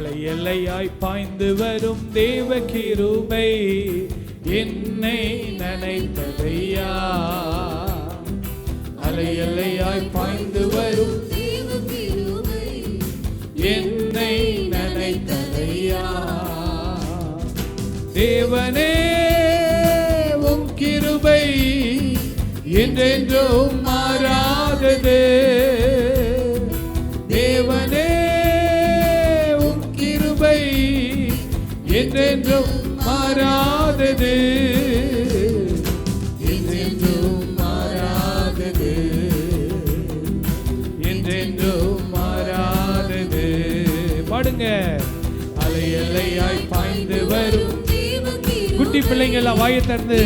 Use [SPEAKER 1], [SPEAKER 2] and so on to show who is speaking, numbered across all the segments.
[SPEAKER 1] அலை எல்லையாய் பாய்ந்து வரும் தேவ கிருபை என்னை நனைத்ததையா. அலை எல்லையாய் பாய்ந்து வரும் தேவ கிருபை என்னை நனைத்ததையா. தேவனே உம் கிருபை என்றென்றும் மாறாதது. தேவனே உம் கிருபை என்றென்றும் மாறாதது. என்றென்றும் மாறாதது. என்றென்றும் மாறாதது. பாடுங்க. அலை எல்லையாய் பாய்ந்து வரும் குட்டி பிள்ளைங்க எல்லாம் வாயை திறந்து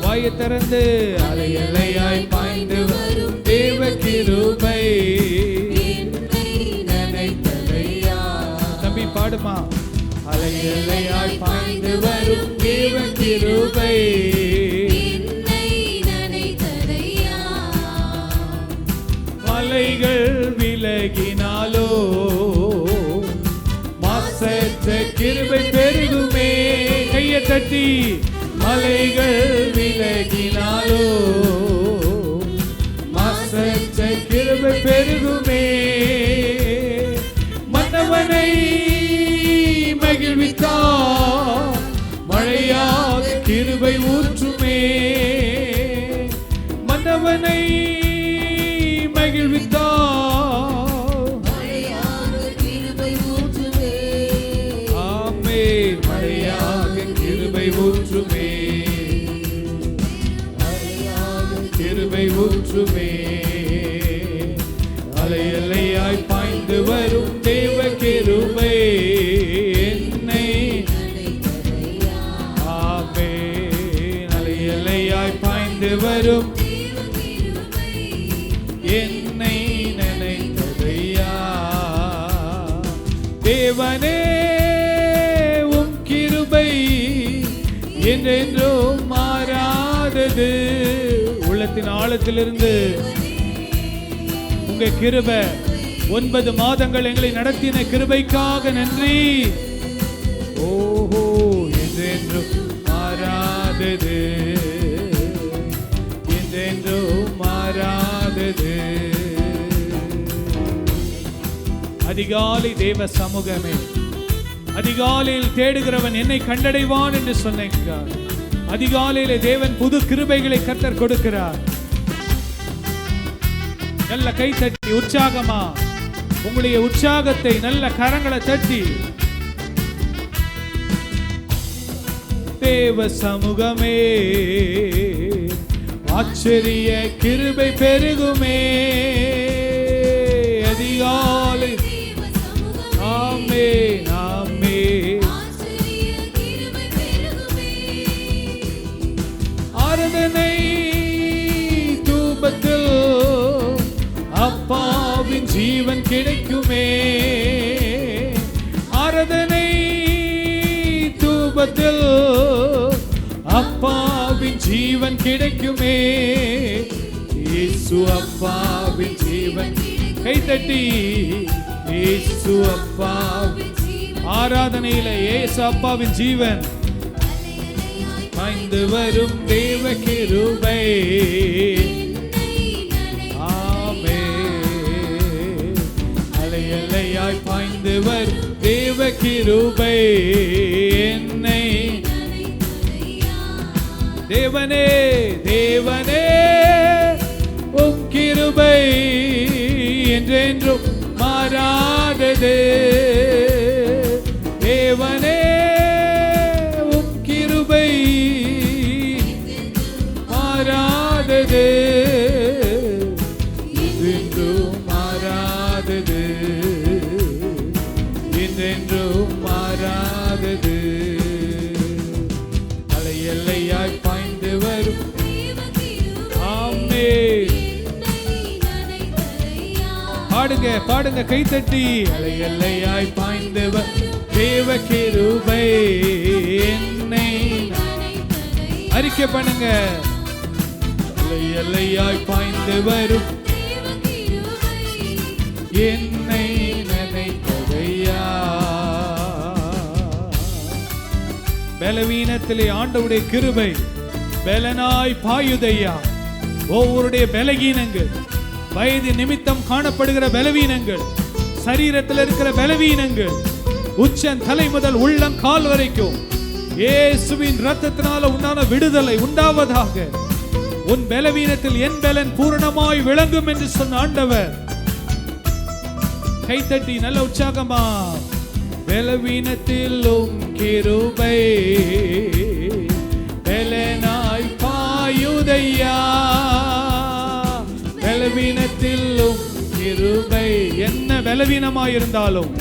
[SPEAKER 1] வாயை திறந்து அலை எல்லையாய் பாய்ந்து வரும் தேவ கிருபை நனைத்ததையா. தம்பி பாடுமா. அலை எல்லையாய் பாய்ந்து வரும் தேவ கிருபை நனைத்ததையா. மலைகள் விலகினாலோ மாசற்ற கிருபை பெருகுமே. கையை தட்டி. மலைகள் விலகினாலோ மாசற்ற கிருபை பெருகுமே. மன்னவனை மகிழ்வித்தார் மழையாக கிருபை ஊற்றுமே. மன்னவனை மகிழ்வித்தார் மழையாக கிருபை ஊற்றுமே. ஆமே மழையாக கிருபை ஊற்றுமே. கிருபை ஊற்றுமே. அலை எல்லையாய் பாய்ந்து வரும் தேவ கிருபை என்னை. ஆமே அலை எல்லையாய் பாய்ந்து வரும் என்னை நினைத்ததையா. தேவனே உம் கிருபை என்றென்றும் மாறாதது. உள்ளத்தின் ஆழத்திலிருந்து உங்க கிருபை 9 மாதங்கள் எங்களை நடத்தின கிருபைக்காக நன்றி. ஓஹோ என்றென்றும் மாறாதது. என்றென்றும் மாறாதது. அதிகாலை தேவ சமூகமே, அதிகாலையில் தேடுகிறவன் என்னை கண்டடைவான் என்று சொன்னார். அதிகாலையிலே தேவன் புது கிருபைகளை கர்த்தர் கொடுக்கிறார். நல்ல கை தட்டி உற்சாகமா உங்களுடைய உற்சாகத்தை நல்ல கரங்களை தட்டி. தேவ சமூகமே ஆச்சரிய கிருபை பெருகுமே. அதிகாலை ஆமே ஆமே ஆராதனை தூபத்தில் அப்பாவின் ஜீவன் கிடைக்குமே. ஆராதனை தூபத்தில் அப்பாவின் ஜீவன் கிடைக்குமே. இயேசு அப்பாவின் ஜீவன். கை தட்டி. இயேசு அப்பாவின் ஆராதனையில இயேசு அப்பாவின் ஜீவன் பாய்ந்து வரும் தேவ கிருபை. ஆமே அலை எல்லையாய் பாய்ந்து வரும் தேவ கிருபை என்னை. தேவனே தேவனே உம் கிருபை என்றென்றும் மாறாதது. தேவனே உம் கிருபை மாறாதது. என்றென்றும் மாறாதது. என்றென்றும் மாறாதது. அலை எல்லையாய் பாய்ந்து வரும். ஆமே பாடுங்க பாடுங்க கை தட்டி. அலை எல்லையாய் பாய்ந்து வரும் தேவ கிருபை என்னை. அறிக்கை பண்ணுங்க. அலை எல்லையாய் பாய்ந்து வரும் என்னை நினைத்ததையா. பலவீனத்திலே ஆண்டவருடைய கிருபை பலனாய் பாயுதையா. ஒவ்வொருடைய பலவீனங்கள், வயது நிமித்தம் காணப்படுகிற பலவீனங்கள், சரீரத்தில் இருக்கிற பலவீனங்கள், உச்சன் தலை முதல் உள்ளம் கால் வரைக்கும் இயேசுவின் இரத்தத்தினால உண்டான விடுதலை உண்டாவதாக. உன் பலவீனத்தில் என் பலன் பூரணமாய் விளங்கும் என்று சொன்ன ஆண்டவர். கைத்தட்டி நல்ல உற்சாகமா. பலவீனத்திலும் கிருபை பலனாய் பாயுதையா. பலவீனத்திலும் கிருபை. என்ன பலவீனமாயிருந்தாலும்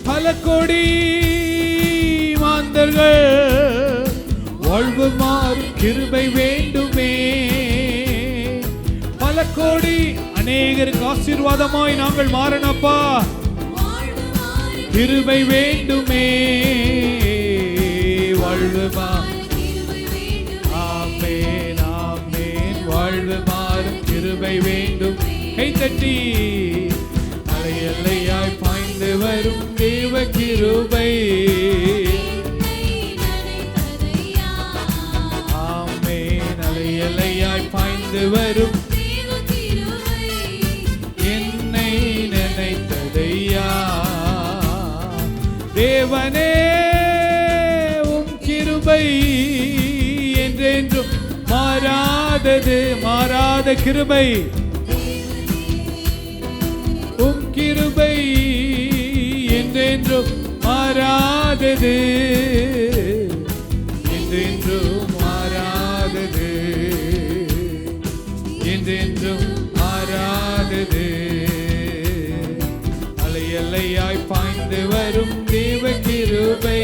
[SPEAKER 1] பல கோடி மாந்தர்கள் வாழ்வு மாறும் கிருபை வேண்டுமே. பல கோடி அநேகருக்கு ஆசீர்வாதமாய் நாங்கள் மாறனப்பா. கிருபை வேண்டுமே. வாழ்வு ஆமென் ஆமென். வாழ்வு மாறும் கிருபை வேண்டும். கைத்தட்டி. அலையலையாய் பாய்ந்து வரும் தேவ கிருபை. ஆமென். அலையலையாய் பாய்ந்து வரும் என்னை நினைத்ததையா. தேவனே உம் கிருபை என்றென்றும் மாறாதது. மாறாத கிருபை. உம் கிருபை என்றென்றும் மாறாதது. என்றென்றும் மாறாதது. என்றென்றும் மாறாதது. அலையலையாய் பாய்ந்து வரும் தேவ கிருபை.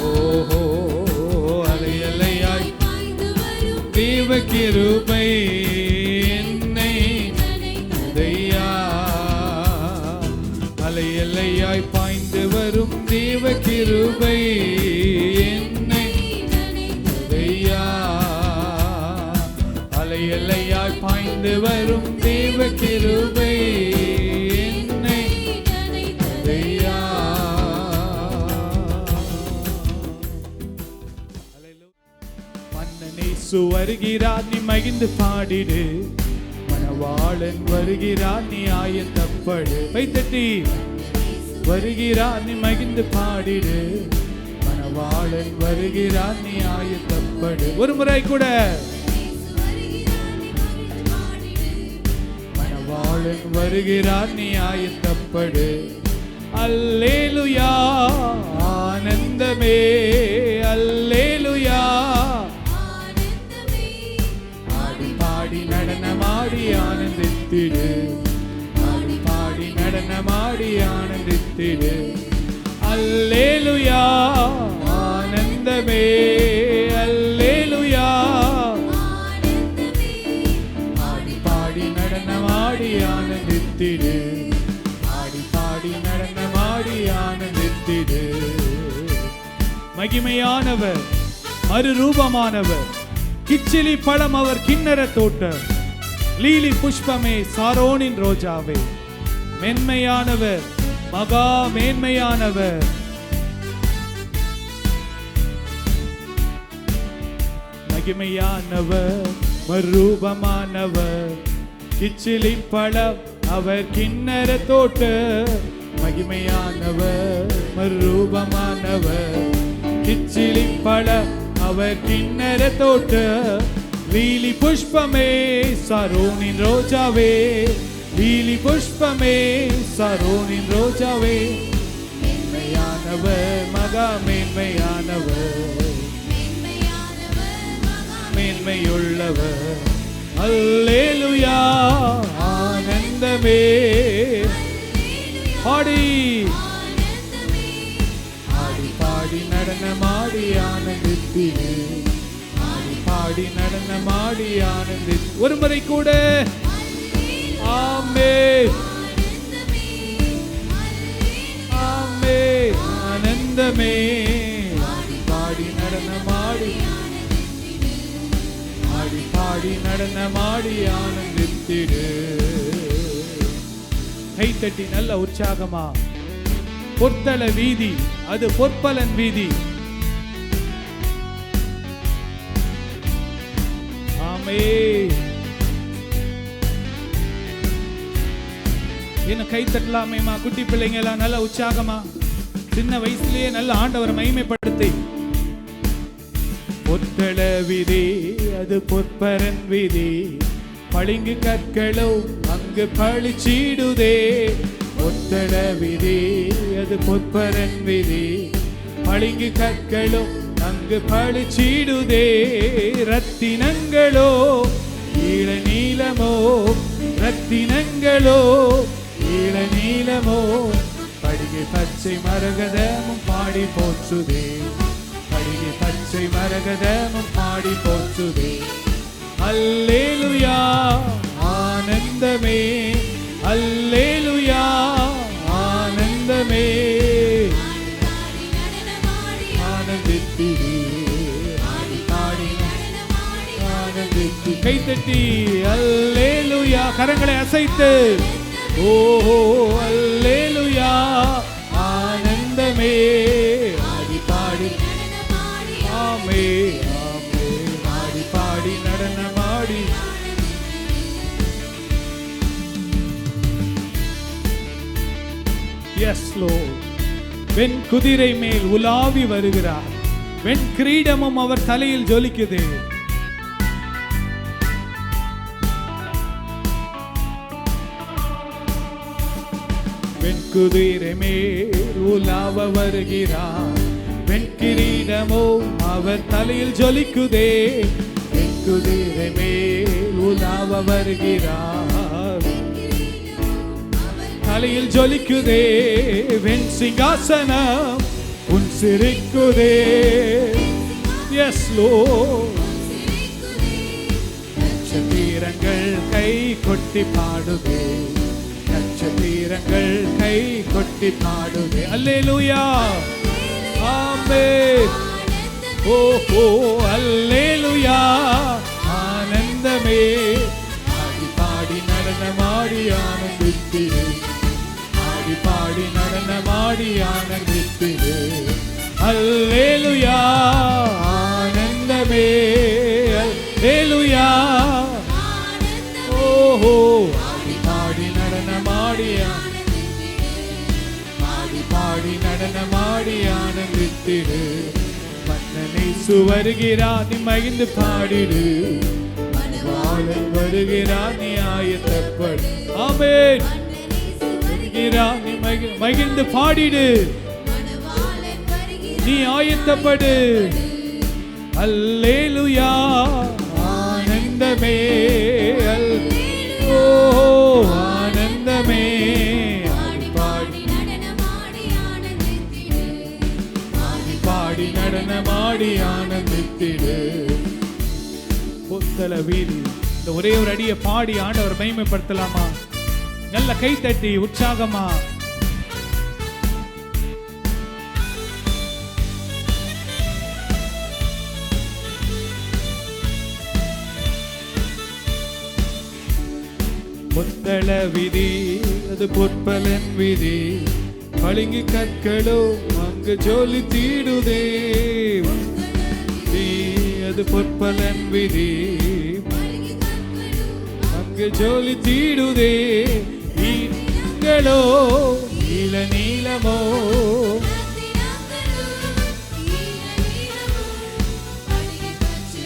[SPEAKER 1] ஓஹோ. அலையலையாய் தேவ கிருபை என்னை நினைத்ததையா. அலையலையாய் பாய்ந்து வரும் தேவ கிருபை என்னை நினைத்ததையா. அலையலையாய் பாய்ந்து வரும் தேவ கிருபை என்னை நினைத்ததையா. மன்னனேசு வருகிறார், நீ மகிழ்ந்து பாடிடு. மணவாளன் வருகிறார், நீ ஆயத்தப்படு. கைத்தட்டி. வருகிறார், நீ மகிழ்ந்து பாடிடு. மணவாளன் வருகிறார், நீ ஆயத்தப்படு. ஒரு முறை கூட. மணவாளன் வருகிறார், நீ ஆயத்தப்படு. அல்லேலூயா. ஆனந்தமே. அல்லேலூயா. ஆடி பாடி நடனமாடி ஆனந்தித்திடு. ஆடி பாடி நடனமாடி ஆனந்தித்திடு. அல்லேலூயா. ஆனந்தமே. அல்லேலூயா. ஆடி பாடி நடனமாடி ஆனந்தித்திடு. ஆடி பாடி நடனமாடி ஆனந்தித்திடு. மகிமையானவர், மறுரூபமானவர், கிச்சிலி பழம் அவர் கிண்ணற தோட்டம், லீலி புஷ்பமே சாரோனின் ரோஜாவே. மென்மையானவர், மகா மேன்மையானவர். மகிமையானவர், மறுரூபமானவர், கிச்சிலி பழம் அவர் கிண்ணற தோட்டம். மகிமையானவர், மறுரூபமானவர், கிச்சிலி பழம் அவர் கிண்ணற தோட்டம். லீலி புஷ்பமே சாரோனின் ரோஜாவே. லீலி புஷ்பமே சாரோனின் ரோஜாவே. மேன்மையானவர், மகா மேன்மையானவர், மேன்மையுள்ளவர். அல்லேலூயா. ஆனந்தமே. பாடி ஆடி பாடி நடனமாடி ஆனந்தித்திடு. ஆடி பாடி நடனமாடி ஆனந்தித்து. ஒரு முறை கூட. ஆமென் ஆமென். ஆனந்தமே. ஆடி பாடி நடனமாடி பாடி நடனமாடி ஆனந்தித்திடு. கைத்தட்டி நல்ல உற்சாகமா. பொற்தள வீதி, அது பொற்பலன் வீதி. ஆமே. என்ன கைத்தட்டலாமேமா குட்டி பிள்ளைங்க எல்லாம் நல்ல உற்சாகமா சின்ன வயசுலயே நல்ல ஆண்டவரை மகிமைப்படுத்தி. பொற்தள வீதி, அது பொற்பரன் வீதி. பளிங்கு கற்களோ அங்கு பளிச்சிடுதே. பொற்தள வீதி, அது பொற்பரன் வீதி. பளிங்கு கற்களோ அங்கு பளிச்சிடுதே. ரத்தினங்களோ ஈழ நீளமோ, ரத்தினங்களோ ஈழ நீளமோ. படிகை பச்சை மரகதமும் பாடி போற்றுதே. படிகை பச்சை மரகதமும் பாடி போற்றுதே. அல்லேலூயா ஆனந்தமே, அல்லேலூயா ஆனந்தமே. ஆனந்தித்திடு ஆடி ஆனந்தித்து. கைத்தட்டி அல்லேலூயா கரங்களை அசைத்து. ஓஹோ அல்லேலூயா ஆனந்தமே. ஆடி பாடி ஆமே ஆமே. ஆடி பாடி நடனமாடி. Yes Lord. வெண் குதிரை மேல் உலாவி வருகிறார். வெண் கிரீடமும் அவர் தலையில் ஜொலிக்குது. வெண் குதிரை மேல் உலாவ வருகிறார். வெண் கிரீடமோ அவர் தலையில் ஜொலிக்குதே. வெண் குதிரை மேல் உலாவ வருகிறார். தலையில் ஜொலிக்குதே. வெண் சிங்காசனம் உன் சிரிக்குதே. S lord. நட்சத்திரங்கள் கை கொட்டி பாடுதே. நட்சத்திரங்கள் கை கொட்டி பாடுதே. அல்லேலூயா ஆமென். ஓஹோ அல்லேலூயா ஆனந்தமே. ஆடி பாடி நடனமாடி ஆனந்தித்திடு. ஆடி பாடி நடனமாடி ஆனந்தித்திடு. அல்லேலூயா ஆனந்தமே. அல்லேலூயா. ஓஹோ ஆடி பாடி நடனமாடி ஆடி பாடி நடனமாடி ஆனந்தித்திடு. மன்னனை சுவருகிறார் நீ மகிழ்ந்து பாடிடு. மணவாளன் வருகிறார் நீ ஆயத்தப்படு. ஆமென். வருகிறார் நீ மகிழ்ந்து பாடிடு. நீ ஆயத்தப்படு. அல்லேலூயா ஆனந்தமே. ஓ ஆனந்தமே. பாடி நடனமாடி ஆனந்தித்திடு. பொத்தல வீதி. இந்த ஒரே ஒரு அடியை பாடி ஆண்டவர் மகிமைப்படுத்தலாமா? நல்ல கை தட்டி உற்சாகமா. பொத்தள விதி, அது பொற்பலன் விதி. பளிங்கு கற்களோ அங்கு ஜோலி தீடுதே. அது பொற்பலன் விதி. அங்கு ஜோலி தீடுதே. ஈங்களோ நீல நீளமோ.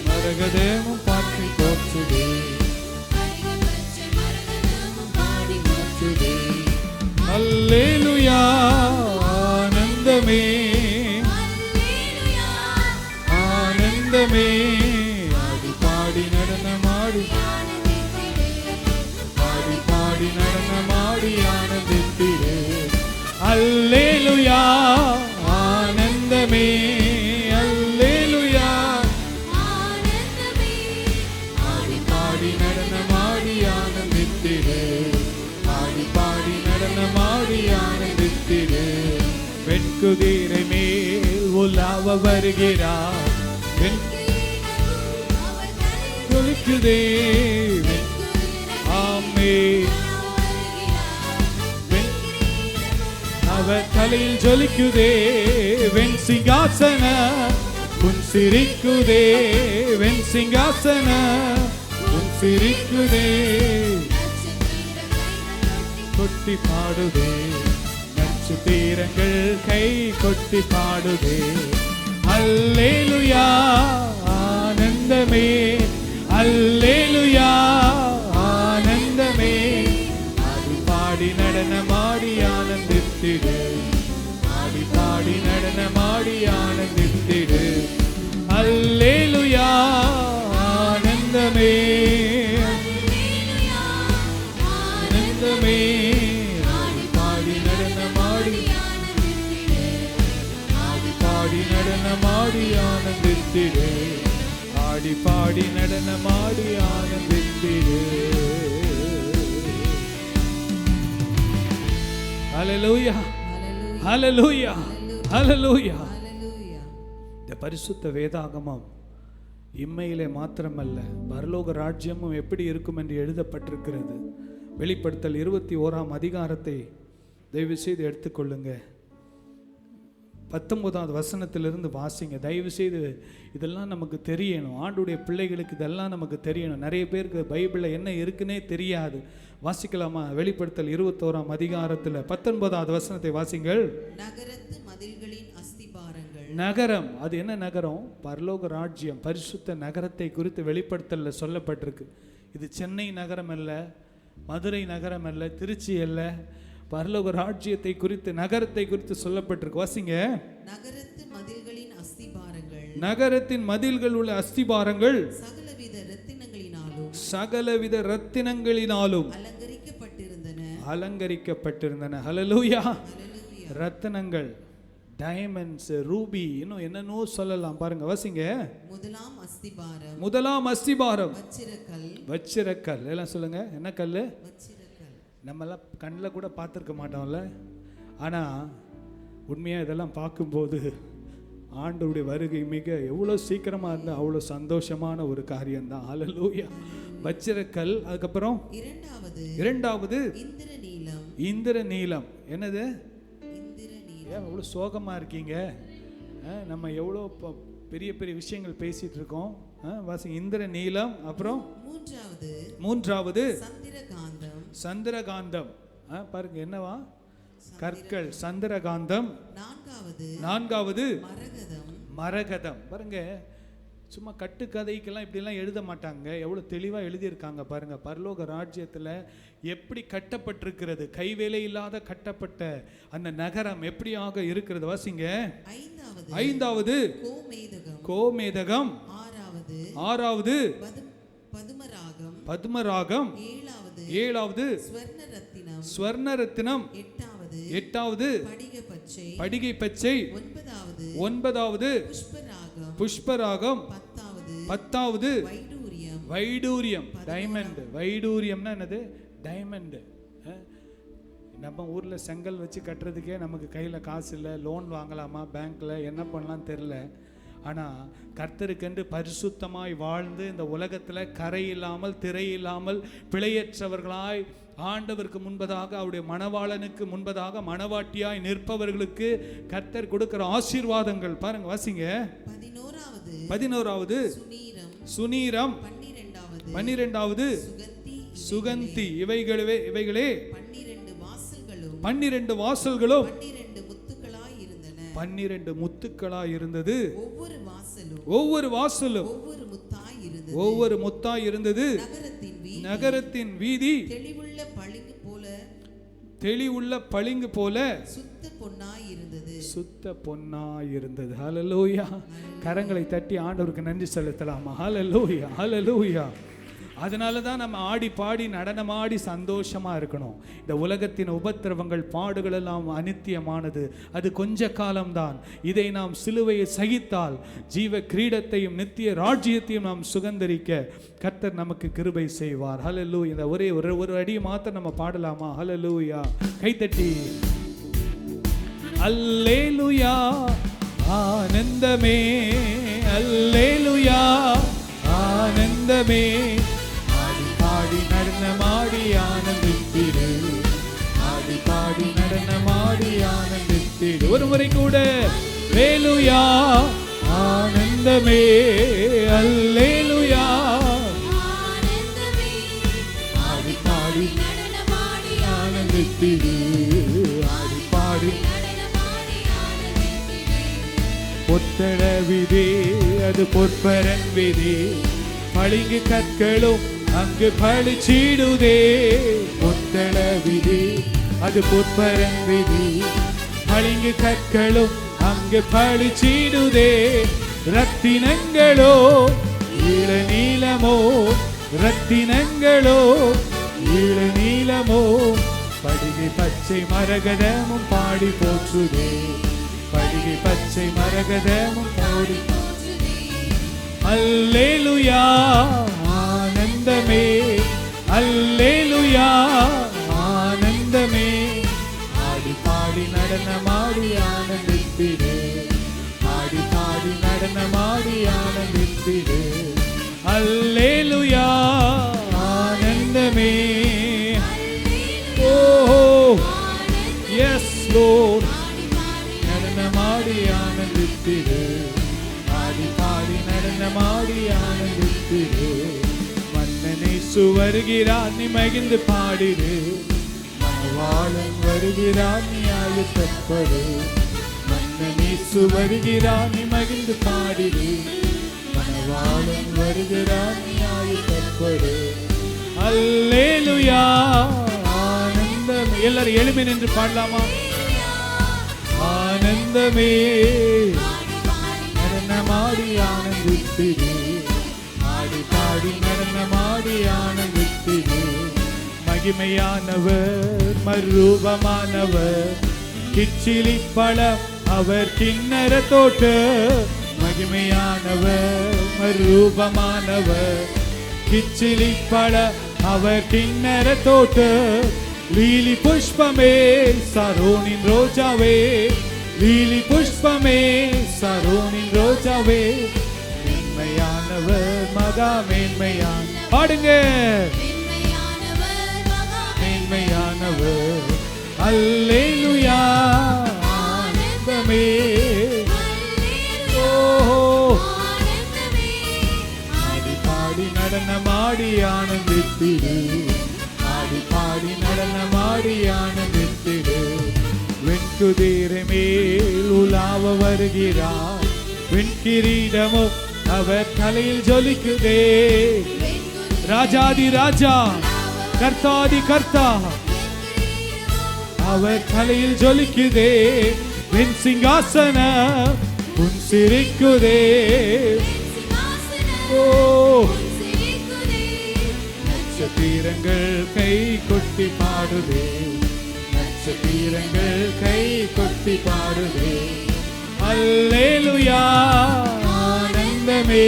[SPEAKER 1] மரகதமும் பாட்டி போற்றுதே. அல்லேலூயா ஆனந்தமே. ஆனந்தமே. ஆடி பாடி நடனமாடி. பாடி பாடி நடனமாடி ஆனந்தித்திடு. அல்லேலூயா ஆனந்தமே. அல்லேலூயா. ஆடி பாடி நடனமாடி ஆனந்தித்திடு. ஆடி பாடி நடனமாடி ஆனந்தித்திடு. வெண்குதிரை மேல் உலாவ வருகிறார். ஜொலிக்குதே. ஆமென். அவர் தலையில் ஜொலிக்குதே வெண் சிங்காசன, உன் சிரிக்குதே வெண் சிங்காசன, உன் சிரிக்குதே. கொட்டி பாடுதே நட்சத்திரங்கள் கை கொட்டி பாடுதே. அல்லேலூயா ஆனந்தமே, அல்லேலூயா ஆனந்தமே. ஆடி பாடி நடனமாடி ஆனந்தித்திடு, ஆடி பாடி நடனமாடி ஆனந்தித்திடு. அல்லேலூயா ஆனந்தமே, ஆனந்தமே. ஆடி பாடி நடனமாடி, ஆடி பாடி நடனமாடி ஆனந்தித்திடு, ஆடி பாடி நடனமாடி ஆனந்தித்திடு. ஹல்லேலூயா, ஹல்லேலூயா, ஹல்லேலூயா. இந்த பரிசுத்த வேதாகமம் இம்மையிலே மாத்திரமல்ல, பரலோக ராஜ்யமும் எப்படி இருக்கும் என்று எழுதப்பட்டிருக்கிறது. வெளிப்படுத்தல் 21ஆம் அதிகாரத்தை தயவு செய்து எடுத்துக்கொள்ளுங்க. 19வது வசனத்திலிருந்து வாசிங்க. தயவு செய்து இதெல்லாம் நமக்கு தெரியணும். ஆண்டுடைய பிள்ளைகளுக்கு இதெல்லாம் நமக்கு தெரியணும். நிறைய பேருக்கு பைபிளில் என்ன இருக்குன்னே தெரியாது. வாசிக்கலாமா? வெளிப்படுத்தல் 21ஆம் அதிகாரத்தில் 19வது வசனத்தை வாசிங்கள்.
[SPEAKER 2] நகரத்து மதில்களின் அஸ்திபாரங்கள்.
[SPEAKER 1] நகரம், அது என்ன நகரம்? பரலோக ராஜ்யம், பரிசுத்த நகரத்தை குறித்து வெளிப்படுத்தல்ல சொல்லப்பட்டிருக்கு. இது சென்னை நகரம் அல்ல, மதுரை நகரம் அல்ல, திருச்சி அல்ல. பரலோக ராஜ்யத்தை குறித்து, நகரத்தை குறித்து சொல்லப்பட்டிருக்கு. வாசிங்க.
[SPEAKER 2] நகரத்து மதில்களின் அஸ்திபாரங்கள்,
[SPEAKER 1] நகரத்தின் மதில்கள் உள்ள அஸ்திபாரங்கள்
[SPEAKER 2] சகலவித ரத்தினங்களினாலும்,
[SPEAKER 1] சகலவித ரத்தினங்களினாலும்
[SPEAKER 2] அலங்கரிக்கப்பட்டிருந்தன,
[SPEAKER 1] அலங்கரிக்கப்பட்டிருந்தன. ஹல்லேலூயா.
[SPEAKER 2] ஹல்லேலூயா.
[SPEAKER 1] ரத்தினங்கள், டைமண்ட்ஸ், ரூபி, இன்னும் என்னன்னோ சொல்லலாம். பாருங்க, வாசிங்க.
[SPEAKER 2] முதலாம் அஸ்திபாரம்,
[SPEAKER 1] முதலாம் அஸ்திபாரம்
[SPEAKER 2] வச்சிரக்கல்.
[SPEAKER 1] வச்சிரக்கல். எல்லாம் சொல்லுங்க, என்ன கல்?
[SPEAKER 2] வச்சிரக்கல்.
[SPEAKER 1] நம்மெல்லாம் கண்ணில் கூட பார்த்துருக்க மாட்டோம்ல, ஆனால் உண்மையாக இதெல்லாம் பார்க்கும்போது ஆண்டவருடைய வருகை மிக எவ்வளோ சீக்கிரமாக இருந்தால் அவ்வளோ சந்தோஷமான ஒரு காரியம்தான். ஹல்லேலூயா. வச்சிரக்கல். அதுக்கப்புறம் இரண்டாவது
[SPEAKER 2] இந்திர நீலம்.
[SPEAKER 1] இந்திர நீலம். என்னது?
[SPEAKER 2] இந்திர நீலம்.
[SPEAKER 1] ஏன் எவ்வளோ சோகமாக இருக்கீங்க? நம்ம எவ்வளோ பெரிய பெரிய விஷயங்கள் பேசிகிட்டு இருக்கோம். வாசிங்க. இந்திர நீலம். அப்புறம் மூன்றாவது
[SPEAKER 2] சந்திரகாந்தம்.
[SPEAKER 1] சந்திரகாந்தம். பாருங்க, என்னவா? கற்கள், சந்திரகாந்தம். நான்காவது மரகதம். மரகதம். பாருங்க, சும்மா கட்டுக்கதைக்கெல்லாம் இப்படிலாம் எழுத மாட்டாங்க. எவ்வளோ தெளிவாக எழுதியிருக்காங்க பாருங்க. பரலோக ராஜ்யத்தில் எப்படி கட்டப்பட்டிருக்கிறது, கைவேலை இல்லாத கட்டப்பட்ட அந்த நகரம் எப்படியாக இருக்கிறது. வாசிங்க. ஐந்தாவது கோமேதகம். ஆறாவது பத்மராகம். ஏழாவது ஸ்வர்ணரத்தினம். எட்டாவது படிகை பச்சை. ஒன்பதாவது புஷ்பராகம். பத்தாவது வைடூரியம். டைமண்ட். வைடூரியம்னா என்னது? டைமண்ட். நம்ம ஊரில் செங்கல் வச்சு கட்டுறதுக்கே நமக்கு கையில் காசு இல்லை. லோன் வாங்கலாமா பேங்க்கில், என்ன பண்ணலாம் தெரில. ஆனால் கர்த்தருக்கென்று பரிசுத்தமாய் வாழ்ந்து இந்த உலகத்தில் கரை இல்லாமல், திரை இல்லாமல், பிழையற்றவர்களாய் ஆண்டவருக்கு முன்பதாக, அவருடைய மணவாளனுக்கு முன்பதாக மணவாட்டியாய் நிற்பவர்களுக்கு கர்த்தர் கொடுக்கிற ஆசீர்வாதங்கள் பாருங்க. வாசிங்க. 11வது சுனீரம். 12வது சுகந்தி. இவைகளே 12 வாசல்களும் 12 முத்துக்களாய் இருந்தது. ஒவ்வொரு வாசலும் ஒவ்வொரு முத்தாய் இருந்தது. நகரத்தின் வீதி தெளிவுள்ள பளிங்கு போல சுத்த பொன்னாய் இருந்தது. ஹல்லேலூயா. கரங்களை தட்டி ஆண்டவருக்கு நன்றி செலுத்தலாமா? ஹல்லேலூயா, ஹல்லேலூயா. அதனால தான் நம்ம ஆடி பாடி நடனமாடி சந்தோஷமாக இருக்கணும். இந்த உலகத்தின் உபத்திரவங்கள், பாடுகள் எல்லாம் அனித்தியமானது, அது கொஞ்ச காலம்தான். இதை நாம் சிலுவையை சகித்தால் ஜீவ கிரீடத்தையும் நித்திய ராஜ்யத்தையும் நாம் சுகந்தரிக்க கர்த்தர் நமக்கு கிருபை செய்வார். ஹல்லேலூயா. இந்த ஒரே ஒரு அடி மாத்திரம் நம்ம பாடலாமா? ஹல்லேலூயா. கைத்தட்டி அல்லேலூயா. ஆனந்தமே, அல்லேலூயா. ஆனந்தமே, ஒரு முறை கூட அல்லேலூயா ஆனந்தமே அல்லேலூயா ஆடி பாடி ஆனந்தித்திடு ஆடி பாடி பொத்தள விதி அது பொற்பரன் விதி பளிங்கு கற்களும் அங்கு பளிச்சிடுதே பொத்தள விதி அது பொற்பரன் விதி பளிங்கு கற்களும் அங்கு பளிச்சிடுதே ரத்தினங்களோ ஈழ நீளமோ ரத்தினங்களோ ஈழ நீளமோ படிகை பச்சை மரகதமும் பாடி போற்றுதே படிகை பச்சை மரகதமும் பாடி அல்லேலூயா ஆனந்தமே அல்லேலூயா ஆனந்தமே ஆடி பாடி நடனமாடி ஆனந்தித்திடு ஆடி பாடி நடனமாடி ஆனந்தித்திடு அல்லேலூயா ஆனந்தமே ஓ எஸ் லோர்ட் நடனமாடி ஆனந்தித்திடு ஆடி பாடி நடனமாடி ஆனந்தித்திடு மன்னனை சுவருகிறார் நீ மகிழ்ந்து பாடிடு மணவாளன் வருகிறார் நீ ஆயத்தப்படு மன்னனை சுவருகிறார் நீ மகிழ்ந்து பாடிடு மணவாளன் வருகிறார் நீ ஆயத்தப்படு அல்லேலூயா ஆனந்தம் எல்லாரும் எளிமை நின்று பாடலாமா ஆனந்தமே நடனமாடி ஆனந்தித்திடு ஆடி பாடி நடனமாடி ஆனந்தித்திடு மகிமையானவர் மறுரூபமானவர் கிச்சிலி பழம் அவர் கிண்ணற தோட்டு மகிமையானவர் மறுரூபமானவர் கிச்சிலி பழம் அவர் கிண்ணற தோட்டு லீலி புஷ்பமே சரோனின் ரோஜாவே லீலி புஷ்பமே சரோனின் ரோஜாவே மேன்மையானவர் மகா மேன்மையான பாடுங்க மேன்மையானவர் அல்லேலூயா ஆனந்தமே ஓஹோ ஆடி பாடி நடனமாடி ஆனந்தித்திடு ஆடி பாடி நடனமாடி ஆனந்தித்திடு வெண்குதிரை மேல் உலாவ வருகிறார் வெண்கிரீடமோ அவர் தலையில் ஜொலிக்குதே ராஜாதி ராஜா கர்த்தாதி கர்த்தா அவர் தலையில் ஜொலிக்குதே வெண் சிங்காசன உன் சிரிக்குதே ஓ நட்சத்திரங்கள் கை கொட்டி பாடுதே நட்சத்திரங்கள் கை கொட்டி பாடுதே அல்லேலூயா ஆனந்தமே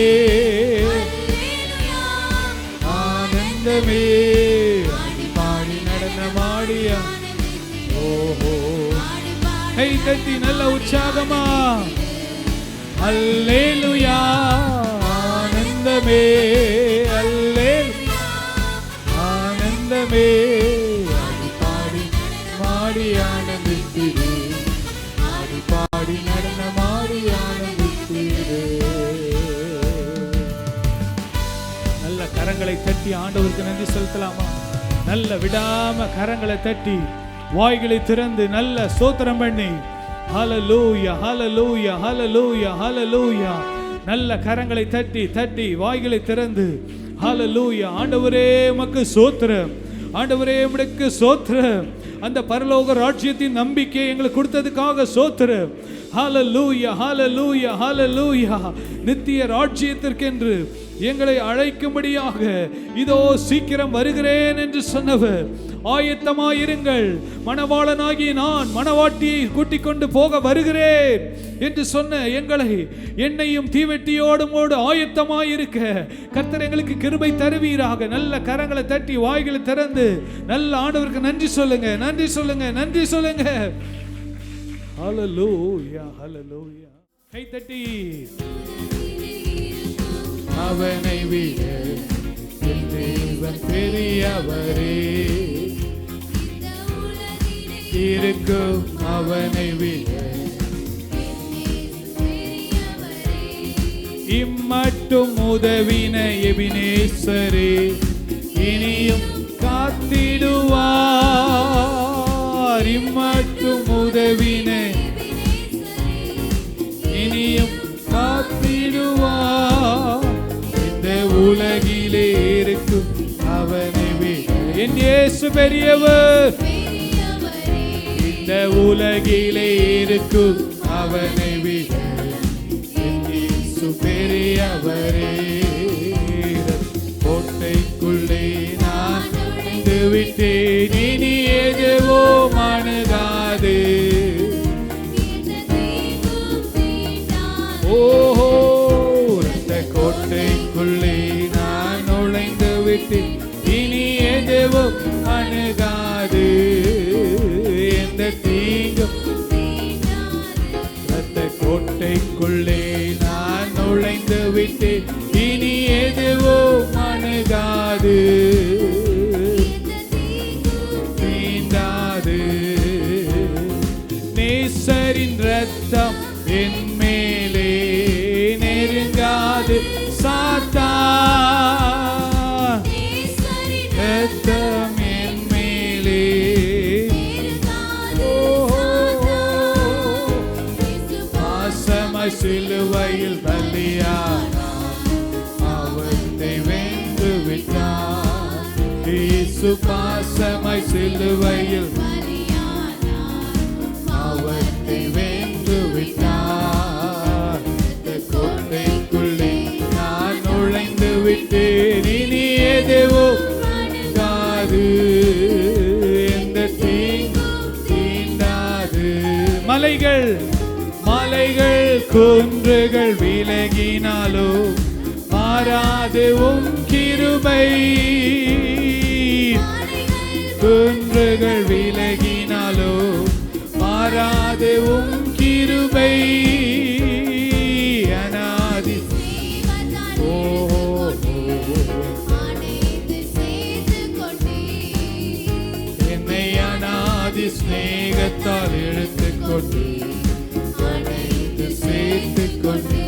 [SPEAKER 1] ஆனந்தமே ஆடி பாடி நடனமாடியா ஓஹோ கை தட்டி நல்ல உற்சாகமா அல்லேலூயா ஆனந்தமே அல்லேலூயா ஆனந்தமே ஆடி பாடி மாடி ஆனந்தித்திடு ஆடி பாடி நடனமாடி ஆனந்தித்திடு நல்ல கரங்களை தட்டி ஆண்டவருக்கு நன்றி செலுத்தலாமா நல்ல விடாம கரங்களை தட்டி வாய்களை திறந்து நல்ல ஸ்தோத்திரம் பண்ணி ஹல்லேலூயா ஹல்லேலூயா ஹல்லேலூயா ஹல்லேலூயா நல்ல கரங்களை தட்டி தட்டி வாய்களை திறந்து ஹல்லேலூயா ஆண்டவரே உமக்கு ஸ்தோத்திரம் ஆண்டவரே உமக்கு ஸ்தோத்திரம் அந்த பரலோக ராஜ்யத்தின் நம்பிக்கை எங்களுக்கு கொடுத்ததுக்காக ஸ்தோத்திரம் ஹல்லேலூயா ஹல்லேலூயா ஹல்லேலூயா நித்திய ராஜ்யத்திற்கென்று எங்களை அழைக்கும்படியாக இதோ சீக்கிரம் வருகிறேன் என்று சொன்னவர் ஆயத்தமாயிருங்கள் மணவாளனாகி நான் மணவாட்டியை கூட்டிக் கொண்டு போக வருகிறேன் என்று சொன்ன எங்களை என்னையும் தீவெட்டியோடும் ஆயத்தமாயிருக்க கர்த்தர் எங்களுக்கு கிருபை தருவீராக நல்ல கரங்களை தட்டி வாய்களை திறந்து நல்ல ஆண்டவருக்கு நன்றி சொல்லுங்க நன்றி சொல்லுங்க நன்றி சொல்லுங்க ஹல்லேலூயா ஹல்லேலூயா கை தட்டி அவனை விட என் தேவன் பெரியவரே இருக்கும் அவனை விட இம்மட்டும் உதவின எபினேசரே இனியும் காத்திடுவார். இம்மட்டும் உதவின இனியும் காத்திடுவார். இந்த உலகிலே இருக்கும் அவனை விட என் இயேசு பெரியவர். இந்த உலகிலே இருக்கும் அவனை விட என் இயேசு பெரியவரே. கோட்டைக்குள்ளே நான் நுழைந்து விட்டேன், இனி எதுவும் அணுகாது. ஓஹோ, இந்த கோட்டைக்குள்ளே நான் நுழைந்து விட்டேன், இனி எதுவும் அணுகாது. எந்த தீங்கும் இந்த கோட்டைக்குள்ளே நான் நுழைந்து விட்டேன், இனி எதுவும் அணுகாது. தீண்டாது. நேசரின் ரத்தம் என் மேலே நெருங்காது. சாத்தான் ரத்தம் என் மேலே பாசமாய் சிலுவையில் பலியானார், அவத்தை வென்று விட்டார். இயேசு பாசமாய் சிலுவையில் அவத்தை வென்று விட்டார். இந்த கோட்டைக்குள்ளே நான் நுழைந்து விட்டேன், இனி எதுவும் அணுகாது. எந்த தீங்கும் தீண்டாது. மலைகள் மலைகள் குன்றுகள் விலகினாலோ மாறாது உம் கிருபை. குன்றுகள் விலகினாலோ மாறாது உம் கிருபை. அநாதி என்னை அநாதி ஸ்நேகத்தால் இழுத்துக்கொண்டு அனைத்து சேர்த்துக் கொண்டு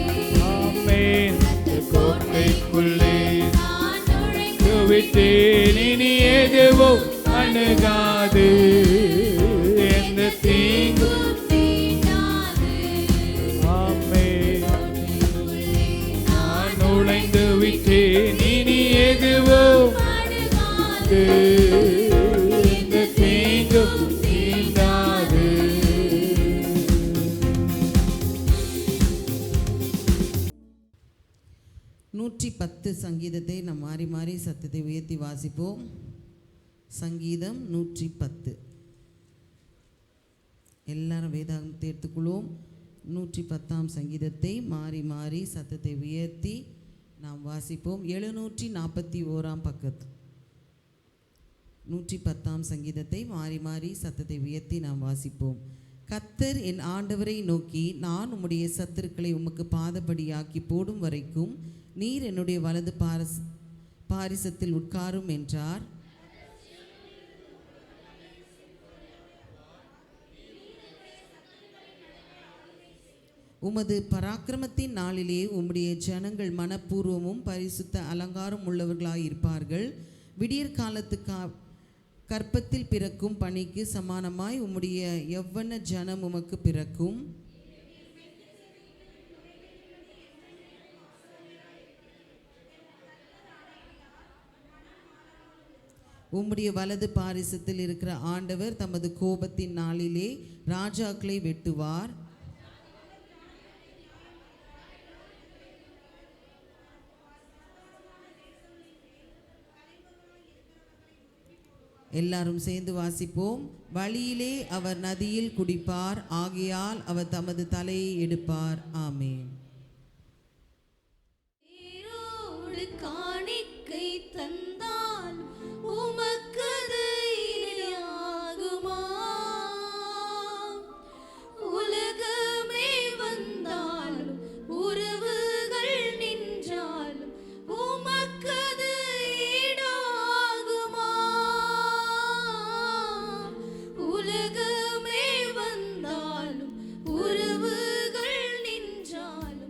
[SPEAKER 1] ஆமென். கோட்டைக்குள்ளே விட்டேன், இனி எதுவும் அணுகாது. எந்த தீங்கும் ஆமென். நான் நுழைந்து விட்டேன், இனி எதுவும் எந்த தீங்கும் தீண்டாது.
[SPEAKER 2] 110 சங்கீதத்தை நாம் மாறி மாறி சத்தத்தை உயர்த்தி வாசிப்போம். சங்கீதம் 110. எல்லாரும் வேதாகமத்தை எடுத்துக்கொள்வோம். 110ஆம் சங்கீதத்தை மாறி மாறி சத்தத்தை உயர்த்தி நாம் வாசிப்போம். 741ஆம் பக்கத்து 110ஆம் சங்கீதத்தை மாறி மாறி சத்தத்தை உயர்த்தி நாம் வாசிப்போம். கர்த்தர் என் ஆண்டவரை நோக்கி, நான் உம்முடைய சத்துருக்களை உமக்கு பாதபடியாக்கி போடும் வரைக்கும் நீர் என்னுடைய வலது பாரிசத்தில் உட்காரும் என்றார். உமது பராக்கிரமத்தின் நாளிலே உம்முடைய ஜனங்கள் மனப்பூர்வமும் பரிசுத்த அலங்காரம் உள்ளவர்களாயிருப்பார்கள். விடியற் காலத்து கற்பத்தில் பிறக்கும் பணிக்கு சமானமாய் உம்முடைய யவ்வன ஜனம் உமக்கு பிறக்கும். உம்முடைய வலது பாரிசத்தில் இருக்கிற ஆண்டவர் தமது கோபத்தின் நாளிலே ராஜாக்களை வெட்டுவார். எல்லாரும் சேர்ந்து வாசிப்போம். வழியிலே அவர் நதியில் குடிப்பார், ஆகையால் அவர் தமது தலையை எடுப்பார். ஆமென்.
[SPEAKER 3] காணிக்கை தந்தால் உமக்கு ஆகுமா? உலகமே வந்தாலும் உறவுகள் நின்றாலும் உமக்கு ஈடாகுமா? உலகமே வந்தாலும் உறவுகள் நின்றாலும்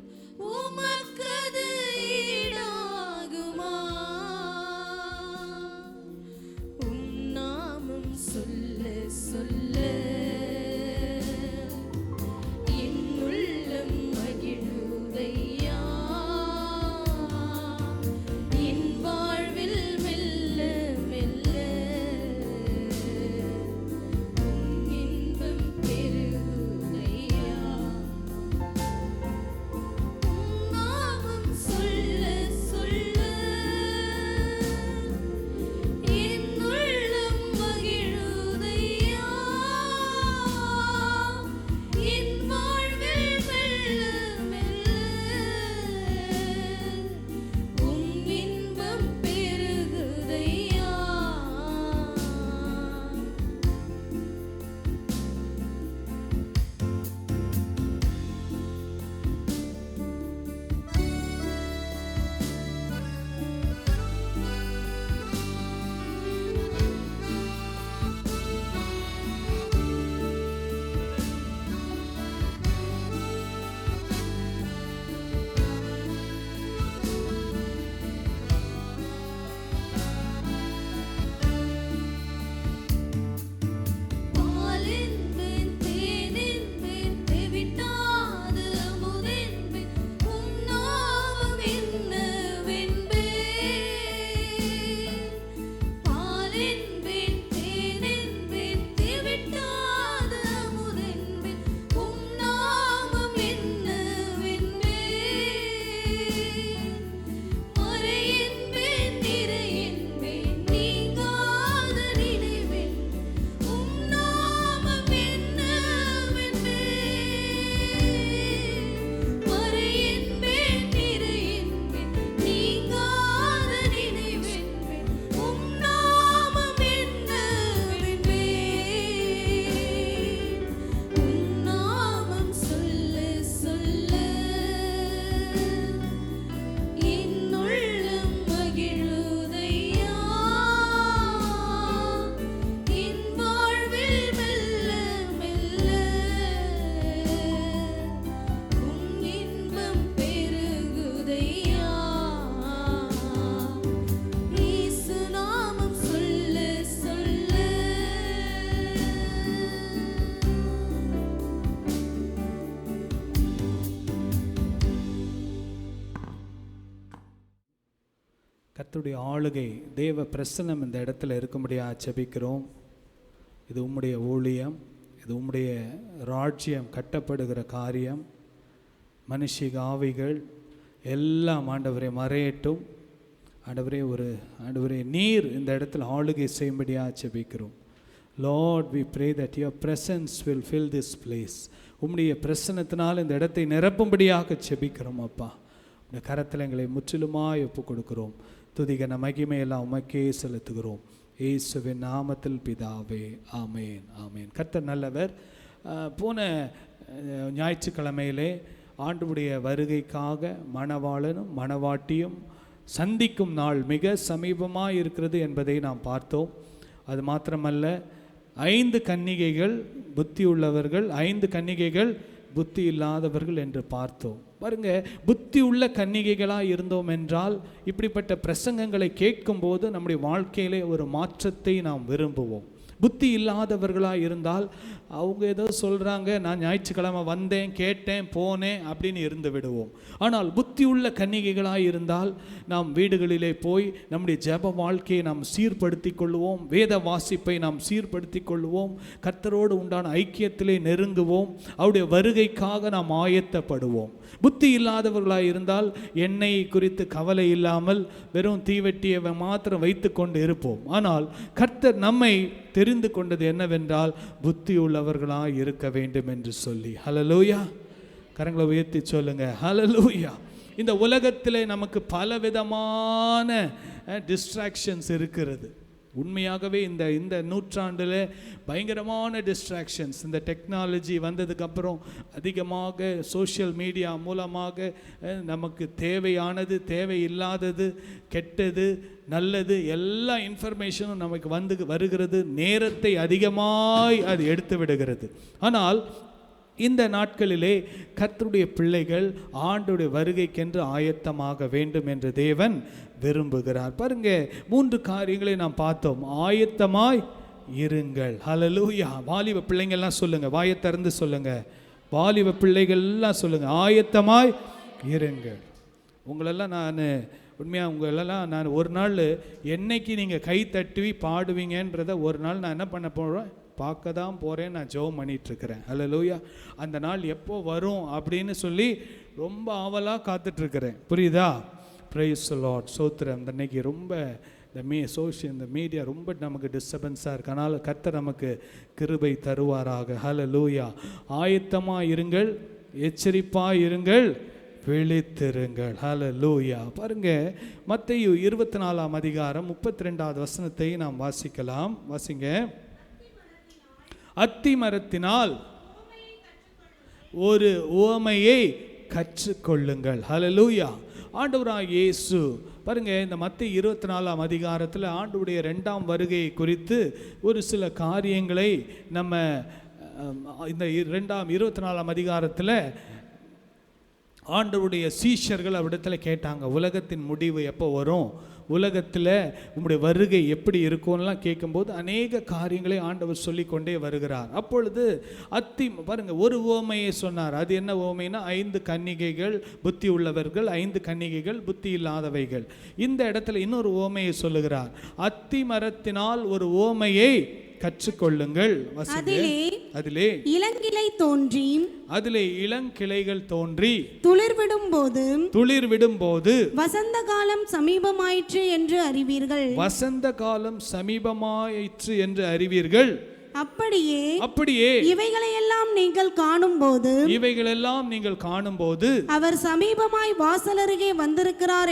[SPEAKER 1] கர்த்தருடைய ஆளுகை, தேவ பிரசன்னம் இந்த இடத்துல இருக்கும்படியாக ஜெபிக்கிறோம். இது உம்முடைய ஊழியம், இது உம்முடைய ராஜ்யம் கட்டப்படுகிற காரியம். மனுஷிக ஆவிகள் எல்லாம் ஆண்டவரை மறையட்டும். ஆண்டவரே நீர் இந்த இடத்துல ஆளுகை செய்யும்படியாக ஜெபிக்கிறோம். Lord, we pray that your presence will fill this place. உம்முடைய பிரசன்னத்தினால் இந்த இடத்தை நிரப்பும்படியாக ஜெபிக்கிறோம். அப்பா, இந்த கரத்தில் எங்களை முற்றிலுமாய் ஒப்பு கொடுக்கிறோம். துதிகன மகிமையெல்லாம் உமக்கே செலுத்துகிறோம். இயேசுவின் நாமத்தில் பிதாவே, ஆமேன், ஆமேன். கர்த்தர் நல்லவர். போன ஞாயிற்றுக்கிழமையிலே ஆண்டவருடைய வருகைக்காக மணவாளனும் மணவாட்டியும் சந்திக்கும் நாள் மிக சமீபமாக இருக்கிறது என்பதை நாம் பார்த்தோம். அது மாத்திரமல்ல, 5 கன்னிகைகள் புத்தி உள்ளவர்கள், 5 கன்னிகைகள் புத்தி இல்லாதவர்கள் என்று பார்த்தோம். பாருங்க, புத்தி உள்ள கன்னிகைகளாக இருந்தோம் என்றால் இப்படிப்பட்ட பிரசங்கங்களை கேட்கும்போது நம்முடைய வாழ்க்கையிலே ஒரு மாற்றத்தை நாம் விரும்புவோம். புத்தி இல்லாதவர்களாக இருந்தால் அவங்க ஏதோ சொல்கிறாங்க, நான் ஞாயிற்றுக்கிழமை வந்தேன், கேட்டேன், போனேன் அப்படின்னு இருந்து விடுவோம். ஆனால் புத்தி உள்ள கன்னிகைகளாக இருந்தால் நாம் வீடுகளிலே போய் நம்முடைய ஜெப வாழ்க்கையை நாம் சீர்படுத்தி கொள்வோம், வேத வாசிப்பை நாம் சீர்படுத்தி கொள்வோம், கர்த்தரோடு உண்டான ஐக்கியத்திலே நெருங்குவோம், அவருடைய வருகைக்காக நாம் ஆயத்தப்படுவோம். புத்தி இல்லாதவர்களாக இருந்தால் எண்ணெய் குறித்து கவலை இல்லாமல் வெறும் தீவெட்டியை மாத்திரம் வைத்து கொண்டு இருப்போம். ஆனால் கர்த்தர் நம்மை தெரிந்து கொண்டது என்னவென்றால் புத்தி உள்ளவர்களாக இருக்க வேண்டும் என்று சொல்லி. ஹல்லேலூயா. கரங்களை உயர்த்தி சொல்லுங்க, ஹல்லேலூயா. இந்த உலகத்திலே நமக்கு பலவிதமான டிஸ்ட்ராக்ஷன்ஸ் இருக்கிறது. உண்மையாகவே இந்த நூற்றாண்டில் பயங்கரமான டிஸ்ட்ராக்ஷன்ஸ். இந்த டெக்னாலஜி வந்ததுக்கப்புறம் அதிகமாக சோஷியல் மீடியா மூலமாக நமக்கு தேவையானது, தேவையில்லாதது, கெட்டது, நல்லது எல்லா இன்ஃபர்மேஷனும் நமக்கு வருகிறது. நேரத்தை அதிகமாய் அது எடுத்து விடுகிறது. ஆனால் இந்த நாட்களிலே கர்த்தருடைய பிள்ளைகள் ஆண்டவருடைய வருகைக்கென்று ஆயத்தமாக வேண்டும் என்று தேவன் விரும்புகிறார். பாருங்க, 3 காரியங்களை நாம் பார்த்தோம். ஆயத்தமாய் இருங்கள். ஹல்லேலூயா. வாலிப பிள்ளைங்கள்லாம் சொல்லுங்க, வாயை திறந்து சொல்லுங்க. வாலிப பிள்ளைகள்லாம் சொல்லுங்க, ஆயத்தமாய் இருங்கள். உங்களெல்லாம் நான் உண்மையாக உங்களெல்லாம் நான் ஒரு நாள் என்னைக்கு நீங்கள் கை தட்டி பாடுவீங்கன்றத ஒரு நாள் நான் என்ன பண்ண போகிறேன், பார்க்க தான் போகிறேன். நான் ஜெபம் பண்ணிகிட்ருக்கிறேன். ஹல்லேலூயா. அந்த நாள் எப்போ வரும் அப்படின்னு சொல்லி ரொம்ப ஆவலாக காத்துட்ருக்கிறேன். புரியுதா? Praise the Lord. சோத்திரம். அன்னைக்கு ரொம்ப இந்த மீடியா ரொம்ப நமக்கு டிஸ்டர்பன்ஸாக இருக்கு. அதனால் கர்த்தர் நமக்கு கிருபை தருவாராக. ஹல்லேலூயா. ஆயத்தமாக இருங்கள், எச்சரிப்பாக இருங்கள், விழித்திருங்கள். ஹல்லேலூயா. பாருங்க, மத்தேயு 24ஆம் அதிகாரம் 32வது வசனத்தை நாம் வாசிக்கலாம். வாசிங்க. அத்தி மரத்தினால் ஒரு உவமையை கற்றுக்கொள்ளுங்கள். ஹல்லேலூயா. ஆண்டவராகிய இயேசு பாருங்க, இந்த மத்தேயு 24ஆம் அதிகாரத்தில் ஆண்டவருடைய 2ஆம் வருகையை குறித்து ஒரு சில காரியங்களை நம்ம இந்த 24ஆம் அதிகாரத்தில் ஆண்டவருடைய சீஷர்கள் அவரிடத்தில் கேட்டாங்க, உலகத்தின் முடிவு எப்போ வரும், உலகத்தில் உங்களுடைய வருகை எப்படி இருக்கும்லாம் கேட்கும்போது அநேக காரியங்களை ஆண்டவர் சொல்லிக்கொண்டே வருகிறார். அப்பொழுது பாருங்க, ஒரு உவமையை சொன்னார். அது என்ன உவமைனா, 5 கன்னிகைகள் புத்தி உள்ளவர்கள், 5 கன்னிகைகள் புத்தி இல்லாதவைகள். இந்த இடத்துல இன்னொரு உவமையை சொல்லுகிறார். அத்தி மரத்தினால் ஒரு உவமையை கற்றுக்கொள்ளுங்கள். அதிலே இளங்கிளை தோன்றி, அதிலே இளங்கிளைகள் தோன்றி துளிர்விடும் போது
[SPEAKER 3] வசந்த காலம் சமீபமாயிற்று என்று அறிவீர்கள்.
[SPEAKER 1] வசந்த காலம் சமீபமாயிற்று என்று அறிவீர்கள்.
[SPEAKER 3] அப்படியே இவைகளெல்லாம் நீங்கள் காணும்போது அவர் சமீபமாய் வாசல் அருகே வந்திருக்கிறார்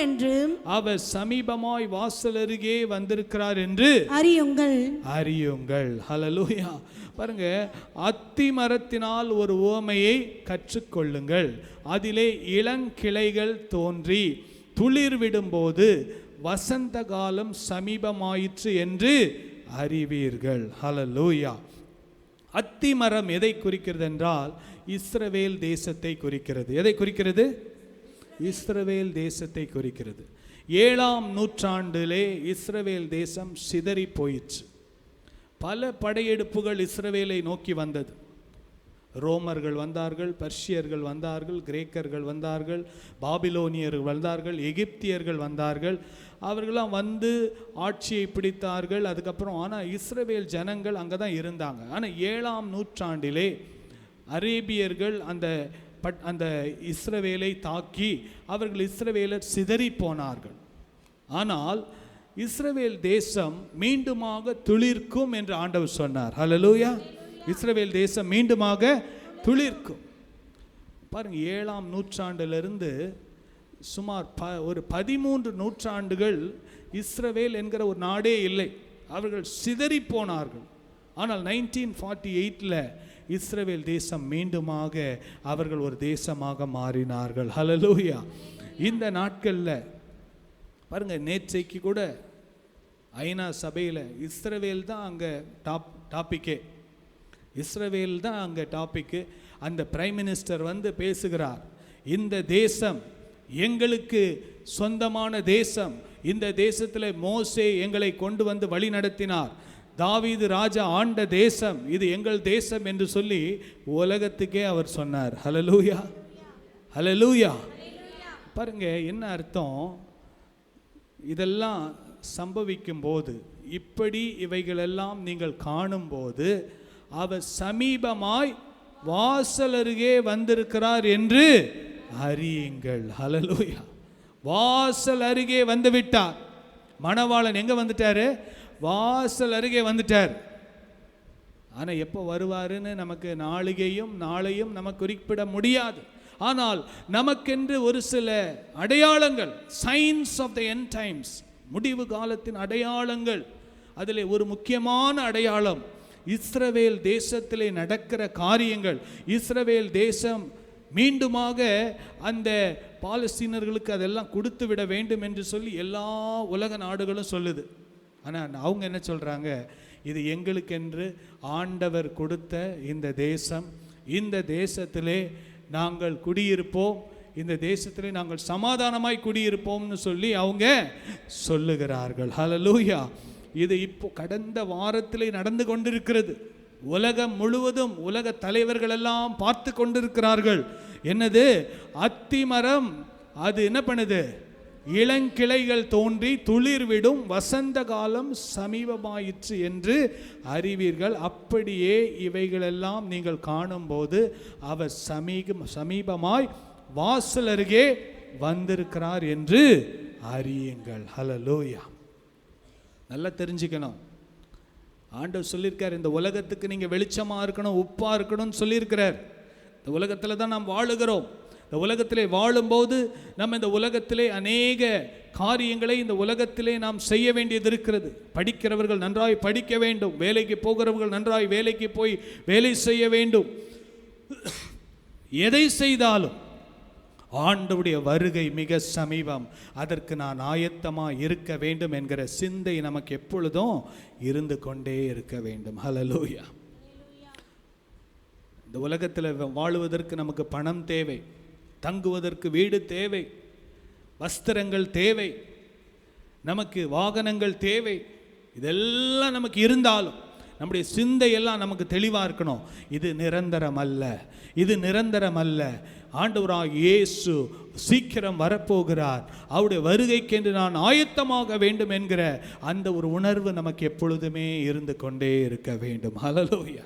[SPEAKER 3] என்று
[SPEAKER 1] அறியுங்கள். ஹல்லேலூயா. பாருங்க, அத்தி மரத்தினால் ஒரு உவமையை கற்றுக்கொள்ளுங்கள். அதிலே இளங்கிளைகள் தோன்றி துளிர் விடும்போது வசந்த காலம் சமீபமாயிற்று என்று அறிவீர்கள். ஹல்லேலூயா. அத்தி மரம் எதை குறிக்கிறது என்றால் இஸ்ரவேல் தேசத்தை குறிக்கிறது. எதை குறிக்கிறது? இஸ்ரவேல் தேசத்தை குறிக்கிறது. 7ஆம் நூற்றாண்டிலே இஸ்ரவேல் தேசம் சிதறி போயிற்று. பல படையெடுப்புகள் இஸ்ரவேலை நோக்கி வந்தது. ரோமர்கள் வந்தார்கள், பர்ஷியர்கள் வந்தார்கள், கிரேக்கர்கள் வந்தார்கள், பாபிலோனியர்கள் வந்தார்கள், எகிப்தியர்கள் வந்தார்கள். அவர்களாம் வந்து ஆட்சியை பிடித்தார்கள். அதுக்கப்புறம் ஆனால் இஸ்ரவேல் ஜனங்கள் அங்கே தான் இருந்தாங்க. ஆனால் 7ஆம் நூற்றாண்டிலே அரேபியர்கள் அந்த இஸ்ரவேலை தாக்கி அவர்கள் இஸ்ரவேலர் சிதறி போனார்கள். ஆனால் இஸ்ரவேல் தேசம் மீண்டுமாக துளிர்க்கும் என்று ஆண்டவர் சொன்னார். ஹல்லேலூயா. இஸ்ரவேல் தேசம் மீண்டுமாக துளிர்க்கும். பாருங்க, 7ஆம் நூற்றாண்டிலிருந்து சுமார் ஒரு 13 நூற்றாண்டுகள் இஸ்ரவேல் என்கிற ஒரு நாடே இல்லை. அவர்கள் சிதறி போனார்கள். ஆனால் 1948 இஸ்ரவேல் தேசம் மீண்டுமாக அவர்கள் ஒரு தேசமாக மாறினார்கள். ஹல்லேலூயா. இந்த நாட்களில் பாருங்க, நேற்றைக்கு கூட ஐநா சபையில் இஸ்ரவேல் தான் அங்கே டாப்பிக்கே. இஸ்ரவேல் தான் அங்கே டாப்பிக்கு. அந்த பிரைம் மினிஸ்டர் வந்து பேசுகிறார், இந்த தேசம் எங்களுக்கு சொந்தமான தேசம், இந்த தேசத்தில் மோசே எங்களை கொண்டு வந்து வழி நடத்தினார், தாவீது ராஜா ஆண்ட தேசம், இது எங்கள் தேசம் என்று சொல்லி உலகத்துக்கே அவர் சொன்னார். ஹல்லேலூயா, ஹல்லேலூயா. பாருங்க என்ன அர்த்தம். இதெல்லாம் சம்பவிக்கும் போது, இப்படி இவைகளெல்லாம் நீங்கள் காணும்போது, அவர் சமீபமாய் வாசல் அருகே வந்திருக்கிறார் என்று அறியுங்கள். ஹல்லேலூயா. வாசல் அருகே வந்து விட்டார். மணவாளன் எங்க வந்துட்டாரு? வாசல் அருகே வந்துட்டார். ஆனால் எப்போ வருவாருன்னு நமக்கு நாளையும் நமக்கு குறிப்பிட முடியாது. ஆனால் நமக்கென்று ஒரு சில அடையாளங்கள், signs of the end times, முடிவு காலத்தின் அடையாளங்கள். அதில் ஒரு முக்கியமான அடையாளம் இஸ்ரவேல் தேசத்திலே நடக்கிற காரியங்கள். இஸ்ரவேல் தேசம் மீண்டுமாக அந்த பாலஸ்தீனர்களுக்கு அதெல்லாம் கொடுத்து விட வேண்டும் என்று சொல்லி எல்லா உலக நாடுகளும் சொல்லுது. ஆனால் அவங்க என்ன சொல்கிறாங்க? இது எங்களுக்கென்று ஆண்டவர் கொடுத்த இந்த தேசம், இந்த தேசத்திலே நாங்கள் குடியிருப்போம், இந்த தேசத்திலே நாங்கள் சமாதானமாய் குடியிருப்போம்னு சொல்லி அவங்க சொல்லுகிறார்கள். ஹல்லேலூயா. இது இப்போ கடந்த வாரத்திலே நடந்து கொண்டிருக்கிறது. உலகம் முழுவதும் உலக தலைவர்கள் எல்லாம் பார்த்து கொண்டிருக்கிறார்கள். என்னது? அத்திமரம் அது என்ன பண்ணுது? இளங்கிளைகள் தோன்றி துளிர்விடும், வசந்த காலம் சமீபமாயிற்று என்று அறிவீர்கள். அப்படியே இவைகளெல்லாம் நீங்கள் காணும்போது அவர் சமீபமாய் வாசல் அருகே வந்திருக்கிறார் என்று அறியுங்கள். ஹல்லேலூயா. நல்லா தெரிஞ்சுக்கணும். ஆண்டவர் சொல்லியிருக்கார், இந்த உலகத்துக்கு நீங்கள் வெளிச்சமாக இருக்கணும், உப்பாக இருக்கணும்னு சொல்லியிருக்கிறார். இந்த உலகத்தில் தான் நாம் வாழுகிறோம். இந்த உலகத்திலே வாழும்போது நம்ம இந்த உலகத்திலே அநேக காரியங்களை இந்த உலகத்திலே நாம் செய்ய வேண்டியது இருக்கிறது. படிக்கிறவர்கள் நன்றாய் படிக்க வேண்டும், வேலைக்கு போகிறவர்கள் நன்றாய் வேலைக்கு போய் வேலை செய்ய வேண்டும். எதை செய்தாலும் ஆண்டவருடைய வருகை மிக சமீபம், அதற்கு நான் ஆயத்தமாக இருக்க வேண்டும் என்கிற சிந்தை நமக்கு எப்பொழுதும் இருந்து கொண்டே இருக்க வேண்டும். ஹல்லேலூயா. இந்த உலகத்தில் வாழுவதற்கு நமக்கு பணம் தேவை, தங்குவதற்கு வீடு தேவை, வஸ்திரங்கள் தேவை, நமக்கு வாகனங்கள் தேவை. இதெல்லாம் நமக்கு இருந்தாலும் நம்முடைய சிந்தையெல்லாம் நமக்கு தெளிவாக இருக்கணும். இது நிரந்தரம் அல்ல, இது நிரந்தரம் அல்ல. ஆண்டவராகிய இயேசு சீக்கிரம் வரப்போகிறார், அவருடைய வருகைக்கென்று நான் ஆயத்தமாக வேண்டும் என்கிற அந்த ஒரு உணர்வு நமக்கு எப்பொழுதுமே இருந்து கொண்டே இருக்க வேண்டும். ஹல்லேலூயா,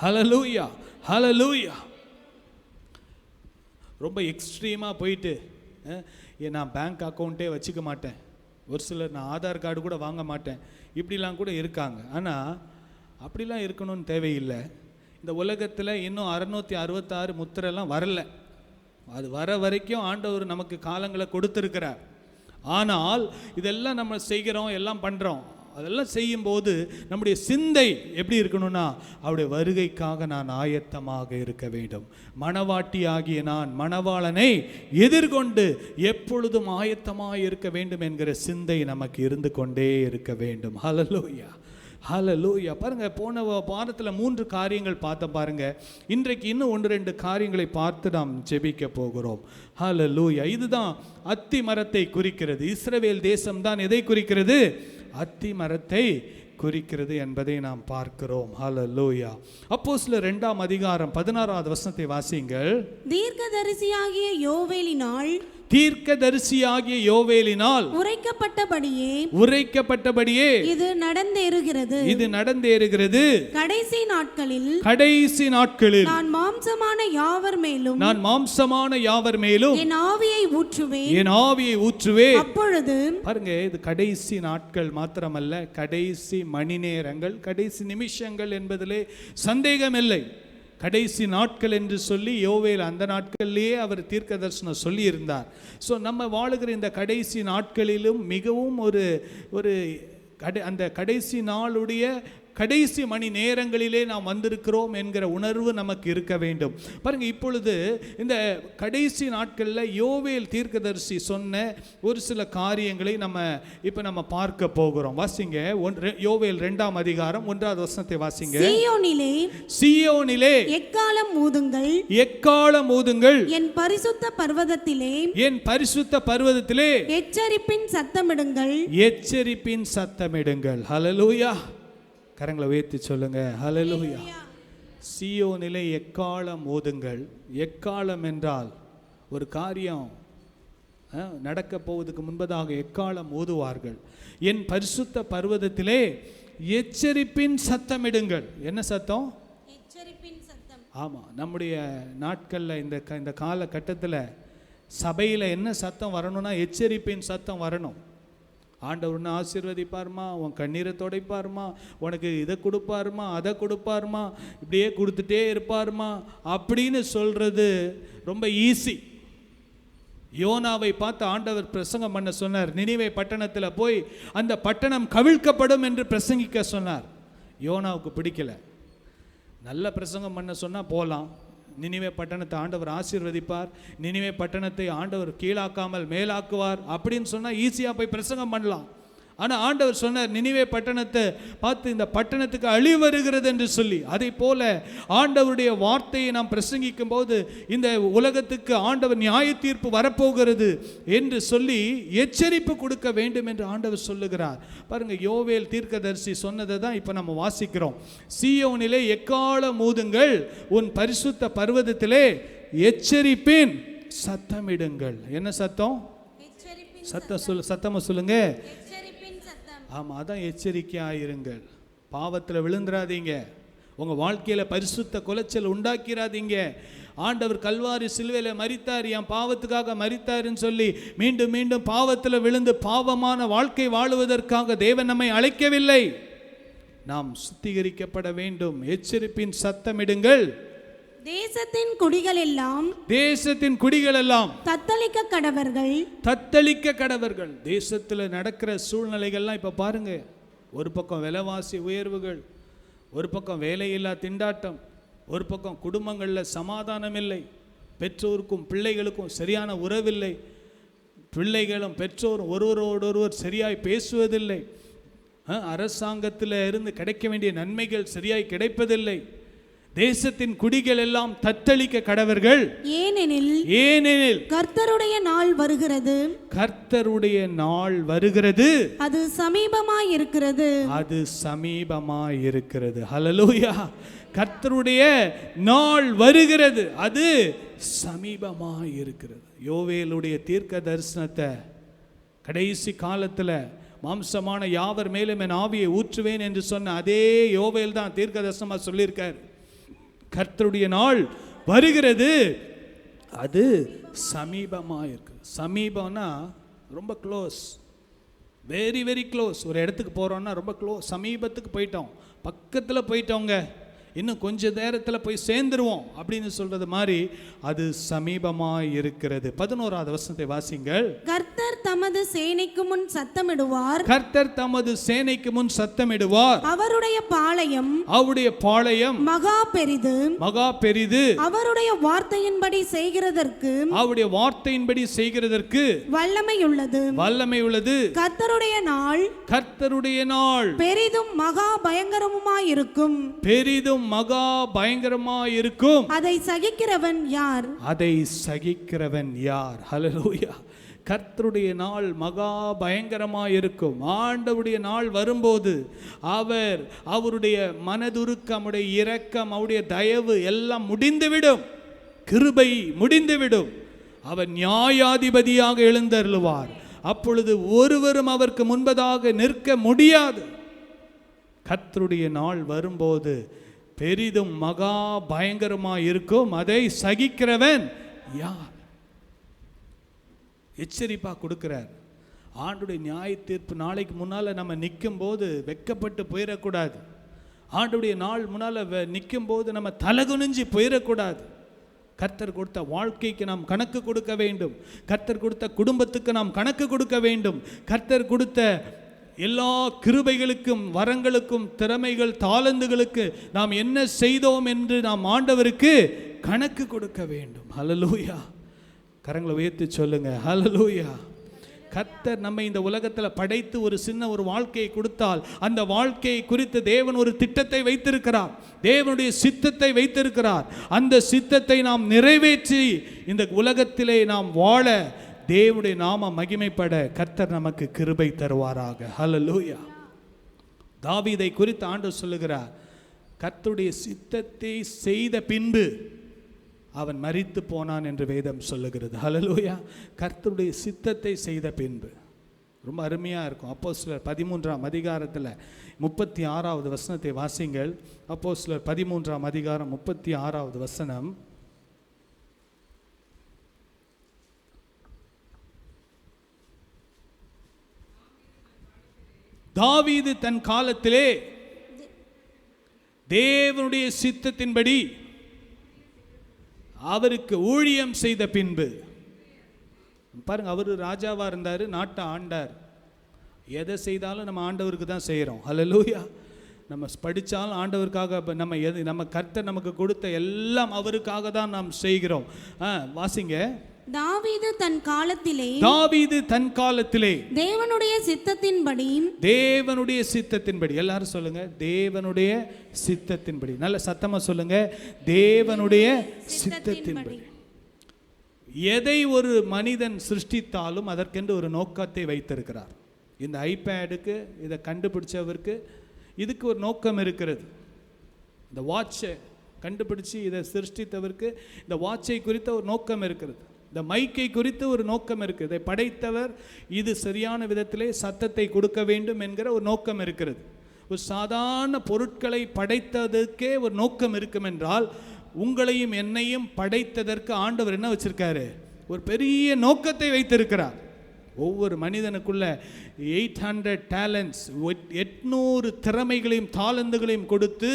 [SPEAKER 1] ஹல்லேலூயா, ஹல்லேலூயா. ரொம்ப எக்ஸ்ட்ரீமாக போயிட்டு நான் பேங்க் அக்கௌண்ட்டே வச்சுக்க மாட்டேன், ஒரு சிலர் நான் ஆதார் கார்டு கூட வாங்க மாட்டேன், இப்படிலாம் கூட இருக்காங்க. ஆனால் அப்படிலாம் இருக்கணும்னு தேவையில்லை. இந்த உலகத்தில் இன்னும் 666 முத்திரைலாம் வரல. அது வர வரைக்கும் ஆண்டவர் நமக்கு காலங்களை கொடுத்துருக்கிறார். ஆனால் இதெல்லாம் நம்ம செய்கிறோம், எல்லாம் பண்ணுறோம். அதெல்லாம் செய்யும்போது நம்முடைய சிந்தை எப்படி இருக்கணும்னா, அவருடைய வருகைக்காக நான் ஆயத்தமாக இருக்க வேண்டும். மணவாட்டி ஆகிய நான் மணவாளனை எதிர்கொண்டு எப்பொழுதும் ஆயத்தமாக இருக்க வேண்டும் என்கிற சிந்தை நமக்கு இருந்து கொண்டே இருக்க வேண்டும். ஹல்லேலூயா, ஹல்லேலூயா. பாருங்க, போன வாரத்தில் 3 காரியங்கள் பார்த்த பாருங்க. இன்றைக்கு இன்னும் 1-2 காரியங்களை பார்த்து நாம் ஜெபிக்க போகிறோம். ஹல்லேலூயா. இதுதான் அத்தி மரத்தை குறிக்கிறது. இஸ்ரவேல் தேசம் தான் எதை குறிக்கிறது? அத்தி மரத்தை குறிக்கிறது என்பதை நாம் பார்க்கிறோம். ஹல்லேலூயா. அப்போஸ்தலர் 2ஆம் அதிகாரம் 16வது வசனத்தை வாசியுங்கள்.
[SPEAKER 3] தீர்க்கதரிசியாகிய யோவேலினால்
[SPEAKER 1] தீர்க்கதரிசியாகிய யோவேலினால் உரைக்கப்பட்டபடியே இது நடந்தேறுகிறது. கடைசி நாட்களில் நான் மாம்சமான யாவர் மேலும் என் ஆவியை ஊற்றுவேன். அப்பொழுது பாருங்க, இது கடைசி நாட்கள் மாத்திரமல்ல, கடைசி மணி நேரங்கள், கடைசி நிமிஷங்கள் என்பதிலே சந்தேகமில்லை. கடைசி நாட்கள் என்று சொல்லி யோவேல் அந்த நாட்களிலேயே அவர் தீர்க்க தரிசனம் சொல்லி இருந்தார். ஸோ நம்ம வாழுகிற இந்த கடைசி நாட்களிலும் மிகவும் அந்த கடைசி நாளுடைய கடைசி மணி நேரங்களிலே நாம் வந்திருக்கிறோம் என்கிற உணர்வு நமக்கு இருக்க வேண்டும். பாருங்க, இப்பொழுது இந்த கடைசி நாட்களில் யோவேல் தீர்க்கதரிசி சொன்ன ஒரு சில காரியங்களை நம்ம பார்க்க போகிறோம். வாசிங்க, யோவேல் 2ஆம் அதிகாரம் 1வது வசனத்தை வாசிங்க. சீயோனிலே எக்காளம் ஊதுங்கள், என் பரிசுத்த பர்வதத்திலே எச்சரிப்பின் சத்தமிடுங்கள். ஹல்லேலூயா. கரங்களை உயர்த்தி சொல்லுங்க, ஹல்லேலூயா. சீயோனிலே எக்காளம் ஊதுங்கள். எக்காளம் என்றால் ஒரு காரியம் நடக்க போவதற்கு முன்பதாக எக்காளம் ஊதுவார்கள். என் பரிசுத்த பர்வதத்திலே எச்சரிப்பின் சத்தமிடுங்கள். என்ன சத்தம்? ஆமாம், நம்முடைய நாட்களில் இந்த காலகட்டத்தில் சபையில் என்ன சத்தம் வரணும்னா எச்சரிப்பின் சத்தம் வரணும். ஆண்டவர் உன்னை ஆசீர்வதிப்பாருமா, உன் கண்ணீரை துடைப்பாருமா, உனக்கு இதை கொடுப்பாருமா, அதை கொடுப்பாருமா, இப்படியே கொடுத்துட்டே இருப்பாருமா அப்படின்னு சொல்கிறது ரொம்ப ஈஸி. யோனாவை பார்த்து ஆண்டவர் பிரசங்கம் பண்ண சொன்னார். நினிவே பட்டணத்தில் போய் அந்த பட்டணம் கவிழ்க்கப்படும் என்று பிரசங்கிக்க சொன்னார். யோனாவுக்கு பிடிக்கல. நல்ல பிரசங்கம் பண்ண சொன்னால் போகலாம். நினிவே பட்டணத்தை ஆண்டவர் ஆசீர்வதிப்பார், நினிவே பட்டணத்தை ஆண்டவர் கீழாக்காமல் மேலாக்குவார் அப்படின்னு சொன்னால் ஈஸியாக போய் பிரசங்கம் பண்ணலாம். ஆனால் ஆண்டவர் சொன்னார், நினிவே பட்டணத்தை பார்த்து இந்த பட்டணத்துக்கு அழிவு வருகிறது என்று சொல்லி. அதை போல ஆண்டவருடைய வார்த்தையை நாம் பிரசங்கிக்கும் போது இந்த உலகத்துக்கு ஆண்டவர் நியாய தீர்ப்பு வரப்போகிறது என்று சொல்லி எச்சரிப்பு கொடுக்க வேண்டும் என்று ஆண்டவர் சொல்லுகிறார். பாருங்க, யோவேல் தீர்க்கதரிசி சொன்னதை தான் இப்போ நம்ம வாசிக்கிறோம். சீயோனிலே எக்காளம் ஊதுங்கள், உன் பரிசுத்த பர்வதத்திலே எச்சரிப்பின் சத்தமிடுங்கள். என்ன சத்தம்? சத்தமா சொல்லுங்க. ஆமாம், அதான் எச்சரிக்கையாக இருங்கள். பாவத்தில் விழுந்துடாதீங்க. உங்கள் வாழ்க்கையில் பரிசுத்த குலைச்சல் உண்டாக்கிறாதீங்க. ஆண்டவர் கல்வாரி சிலுவையில் மரித்தார், என் பாவத்துக்காக மரித்தாருன்னு சொல்லி மீண்டும் மீண்டும் பாவத்தில் விழுந்து பாவமான வாழ்க்கை வாழுவதற்காக தேவன் நம்மை அழைக்கவில்லை. நாம் சுத்திகரிக்கப்பட வேண்டும். எச்சரிப்பின் சத்தமிடுங்கள்.
[SPEAKER 3] தேசத்தின் குடிகள் எல்லாம்
[SPEAKER 1] தத்தளிக்க கடவர்கள். தேசத்தில் நடக்கிற சூழ்நிலைகள்லாம் இப்போ பாருங்க. ஒரு பக்கம் விலைவாசி உயர்வுகள், ஒரு பக்கம் வேலையில்லா திண்டாட்டம், ஒரு பக்கம் குடும்பங்களில் சமாதானம் இல்லை, பெற்றோருக்கும் பிள்ளைகளுக்கும் சரியான உறவில்லை, பிள்ளைகளும் பெற்றோரும் ஒருவரோடொருவர் சரியாய் பேசுவதில்லை, அரசாங்கத்தில் இருந்து கிடைக்க வேண்டிய நன்மைகள் சரியாய் கிடைப்பதில்லை. தேசத்தின் குடிகள் எல்லாம் தத்தளிக்க கடவர்கள். ஏனெனில்
[SPEAKER 3] கர்த்தருடைய நாள் வருகிறது, அது சமீபமாய் இருக்கிறது. ஹல்லேலூயா. கர்த்தருடைய நாள் வருகிறது, அது சமீபமாய் இருக்கிறது. யோவேலுடைய தீர்க்க தரிசனத்தை கடைசி காலத்தில் மாம்சமான யாவர் மேலும் என் ஆவியை ஊற்றுவேன் என்று சொன்ன அதே யோவேல் தான் தீர்க்க தரிசனமாக சொல்லியிருக்கார். கர்த்தருடைய நாள் வருகிறது, அது சமீபமாக இருக்கு. சமீபம்னா ரொம்ப க்ளோஸ், வெரி வெரி க்ளோஸ். ஒரு இடத்துக்கு போகிறோன்னா ரொம்ப க்ளோஸ், சமீபத்துக்கு போயிட்டோம், பக்கத்தில் போயிட்டோங்க, இன்னும் கொஞ்ச நேரத்தில் போய் சேர்ந்துருவோம் அப்படின்னு சொல்றது மாதிரி அது சமீபமாய் இருக்கிறது. 11வது வசனத்தை வாசிங்கள். கர்த்தர் தமது சேனைக்கு முன் சத்தமிடுவார். அவருடைய பாளையம் மகா பெரிது. அவருடைய வார்த்தையின்படி செய்கிறதற்கு வல்லமை உள்ளது. கர்த்தருடைய நாள் பெரிதும் மகா பயங்கரமாயிருக்கும். அதை சகிக்கிறவன் யார்?
[SPEAKER 1] ஹல்லேலூயா.
[SPEAKER 3] கர்த்தருடைய நாள் மகா பயங்கரமாக இருக்கும். ஆண்டவருடைய நாள் வரும்போது அவருடைய மனதுருக்கம், அவருடைய இரக்கம், அவருடைய தயவு எல்லாம் முடிந்துவிடும். கிருபை முடிந்துவிடும். அவர் நியாயாதிபதியாக எழுந்தருளுவார். அப்பொழுது ஒருவரும் அவருக்கு முன்பதாக நிற்க முடியாது. கர்த்தருடைய நாள் வரும்போது பெரிதும் மகா பயங்கரமாக இருக்கும். அதை சகிக்கிறவன் யார்? எச்சரிப்பா கொடுக்கிறார். ஆண்டுடைய நியாய தீர்ப்பு நாளைக்கு முன்னால் நம்ம நிற்கும் போது வெட்கப்பட்டு போயிடக்கூடாது. ஆண்டுடைய நாள் முன்னால் நிற்கும் போது நம்ம தலகுனிஞ்சு போயிடக்கூடாது. கர்த்தர் கொடுத்த வாழ்க்கைக்கு நாம் கணக்கு கொடுக்க வேண்டும். கர்த்தர் கொடுத்த குடும்பத்துக்கு நாம் கணக்கு கொடுக்க வேண்டும். கர்த்தர் கொடுத்த எல்லா கிருபைகளுக்கும், வரங்களுக்கும், திறமைகள், தாளந்துகளுக்கு நாம் என்ன செய்தோம் என்று நாம் ஆண்டவருக்கு கணக்கு கொடுக்க வேண்டும். ஹல்லேலூயா. கரங்களை உயர்த்தி சொல்லுங்க, ஹல்லேலூயா. கர்த்தர் நம்மை இந்த உலகத்தில் படைத்து ஒரு சின்ன ஒரு வாழ்க்கையை கொடுத்தால் அந்த வாழ்க்கையை குறித்து தேவன் ஒரு திட்டத்தை வைத்திருக்கிறார். தேவனுடைய சித்தத்தை வைத்திருக்கிறார். அந்த சித்தத்தை நாம் நிறைவேற்றி இந்த உலகத்திலே நாம் வாழ தேவனுடைய நாம மகிமைப்பட கர்த்தர் நமக்கு கிருபை தருவாராக. ஹல்லேலூயா. தாவீதை குறித்து ஆண்டவர் சொல்லுகிறார், கர்த்தருடைய சித்தத்தை செய்த பின்பு அவன் மரித்து போனான் என்று வேதம் சொல்லுகிறது. ஹல்லேலூயா. கர்த்தருடைய சித்தத்தை செய்த பின்பு ரொம்ப அருமையாக இருக்கும். அப்போஸ்தலர் 13ஆம் அதிகாரத்தில் 36வது வசனத்தை வாசிங்கள். அப்போஸ்தலர் 13ஆம் அதிகாரம் 36வது வசனம். தாவீது தன் காலத்திலே தேவனுடைய சித்தத்தின்படி அவருக்கு ஊழியம் செய்த பின்பு, பாருங்க, அவர் ராஜாவா இருந்தார், நாட்டை ஆண்டார். எதை செய்தாலும் நம்ம ஆண்டவருக்கு தான் செய்கிறோம். ஹல்லேலூயா. நம்ம படித்தாலும் ஆண்டவருக்காக, நம்ம கர்த்தர் நமக்கு கொடுத்த எல்லாம் அவருக்காக தான் நாம் செய்கிறோம். வாசிங்க.
[SPEAKER 4] தாவீது தன் காலத்திலே தேவனுடைய சித்தத்தின்படி, எல்லாரும் சொல்லுங்க, தேவனுடைய சித்தத்தின்படி. நல்ல சத்தமா சொல்லுங்க, தேவனுடைய சித்தத்தின்படி. எதை ஒரு மனிதன் சிருஷ்டித்தாலும் அதற்கென்று ஒரு நோக்கத்தை வைத்திருக்கிறார். இந்த ஐபேடுக்கு இதை கண்டுபிடிச்சவருக்கு இதுக்கு ஒரு நோக்கம் இருக்கிறது. இந்த வாட்சை கண்டுபிடிச்சி இதை சிருஷ்டித்தவருக்கு இந்த வாட்சை குறித்த ஒரு நோக்கம் இருக்கிறது. இந்த மைக்கை குறித்து ஒரு நோக்கம் இருக்குது. இதை படைத்தவர் இது சரியான விதத்திலே சத்தத்தை கொடுக்க வேண்டும் என்கிற ஒரு நோக்கம் இருக்கிறது. ஒரு சாதாரண பொருட்களை படைத்ததற்கே ஒரு நோக்கம் இருக்கும் என்றால், உங்களையும் என்னையும் படைத்ததற்கு ஆண்டவர் என்ன வச்சிருக்காரு? ஒரு பெரிய நோக்கத்தை வைத்திருக்கிறார். ஒவ்வொரு மனிதனுக்குள்ள 800 டேலண்ட்ஸ், 800 திறமைகளையும் தாளந்துகளையும் கொடுத்து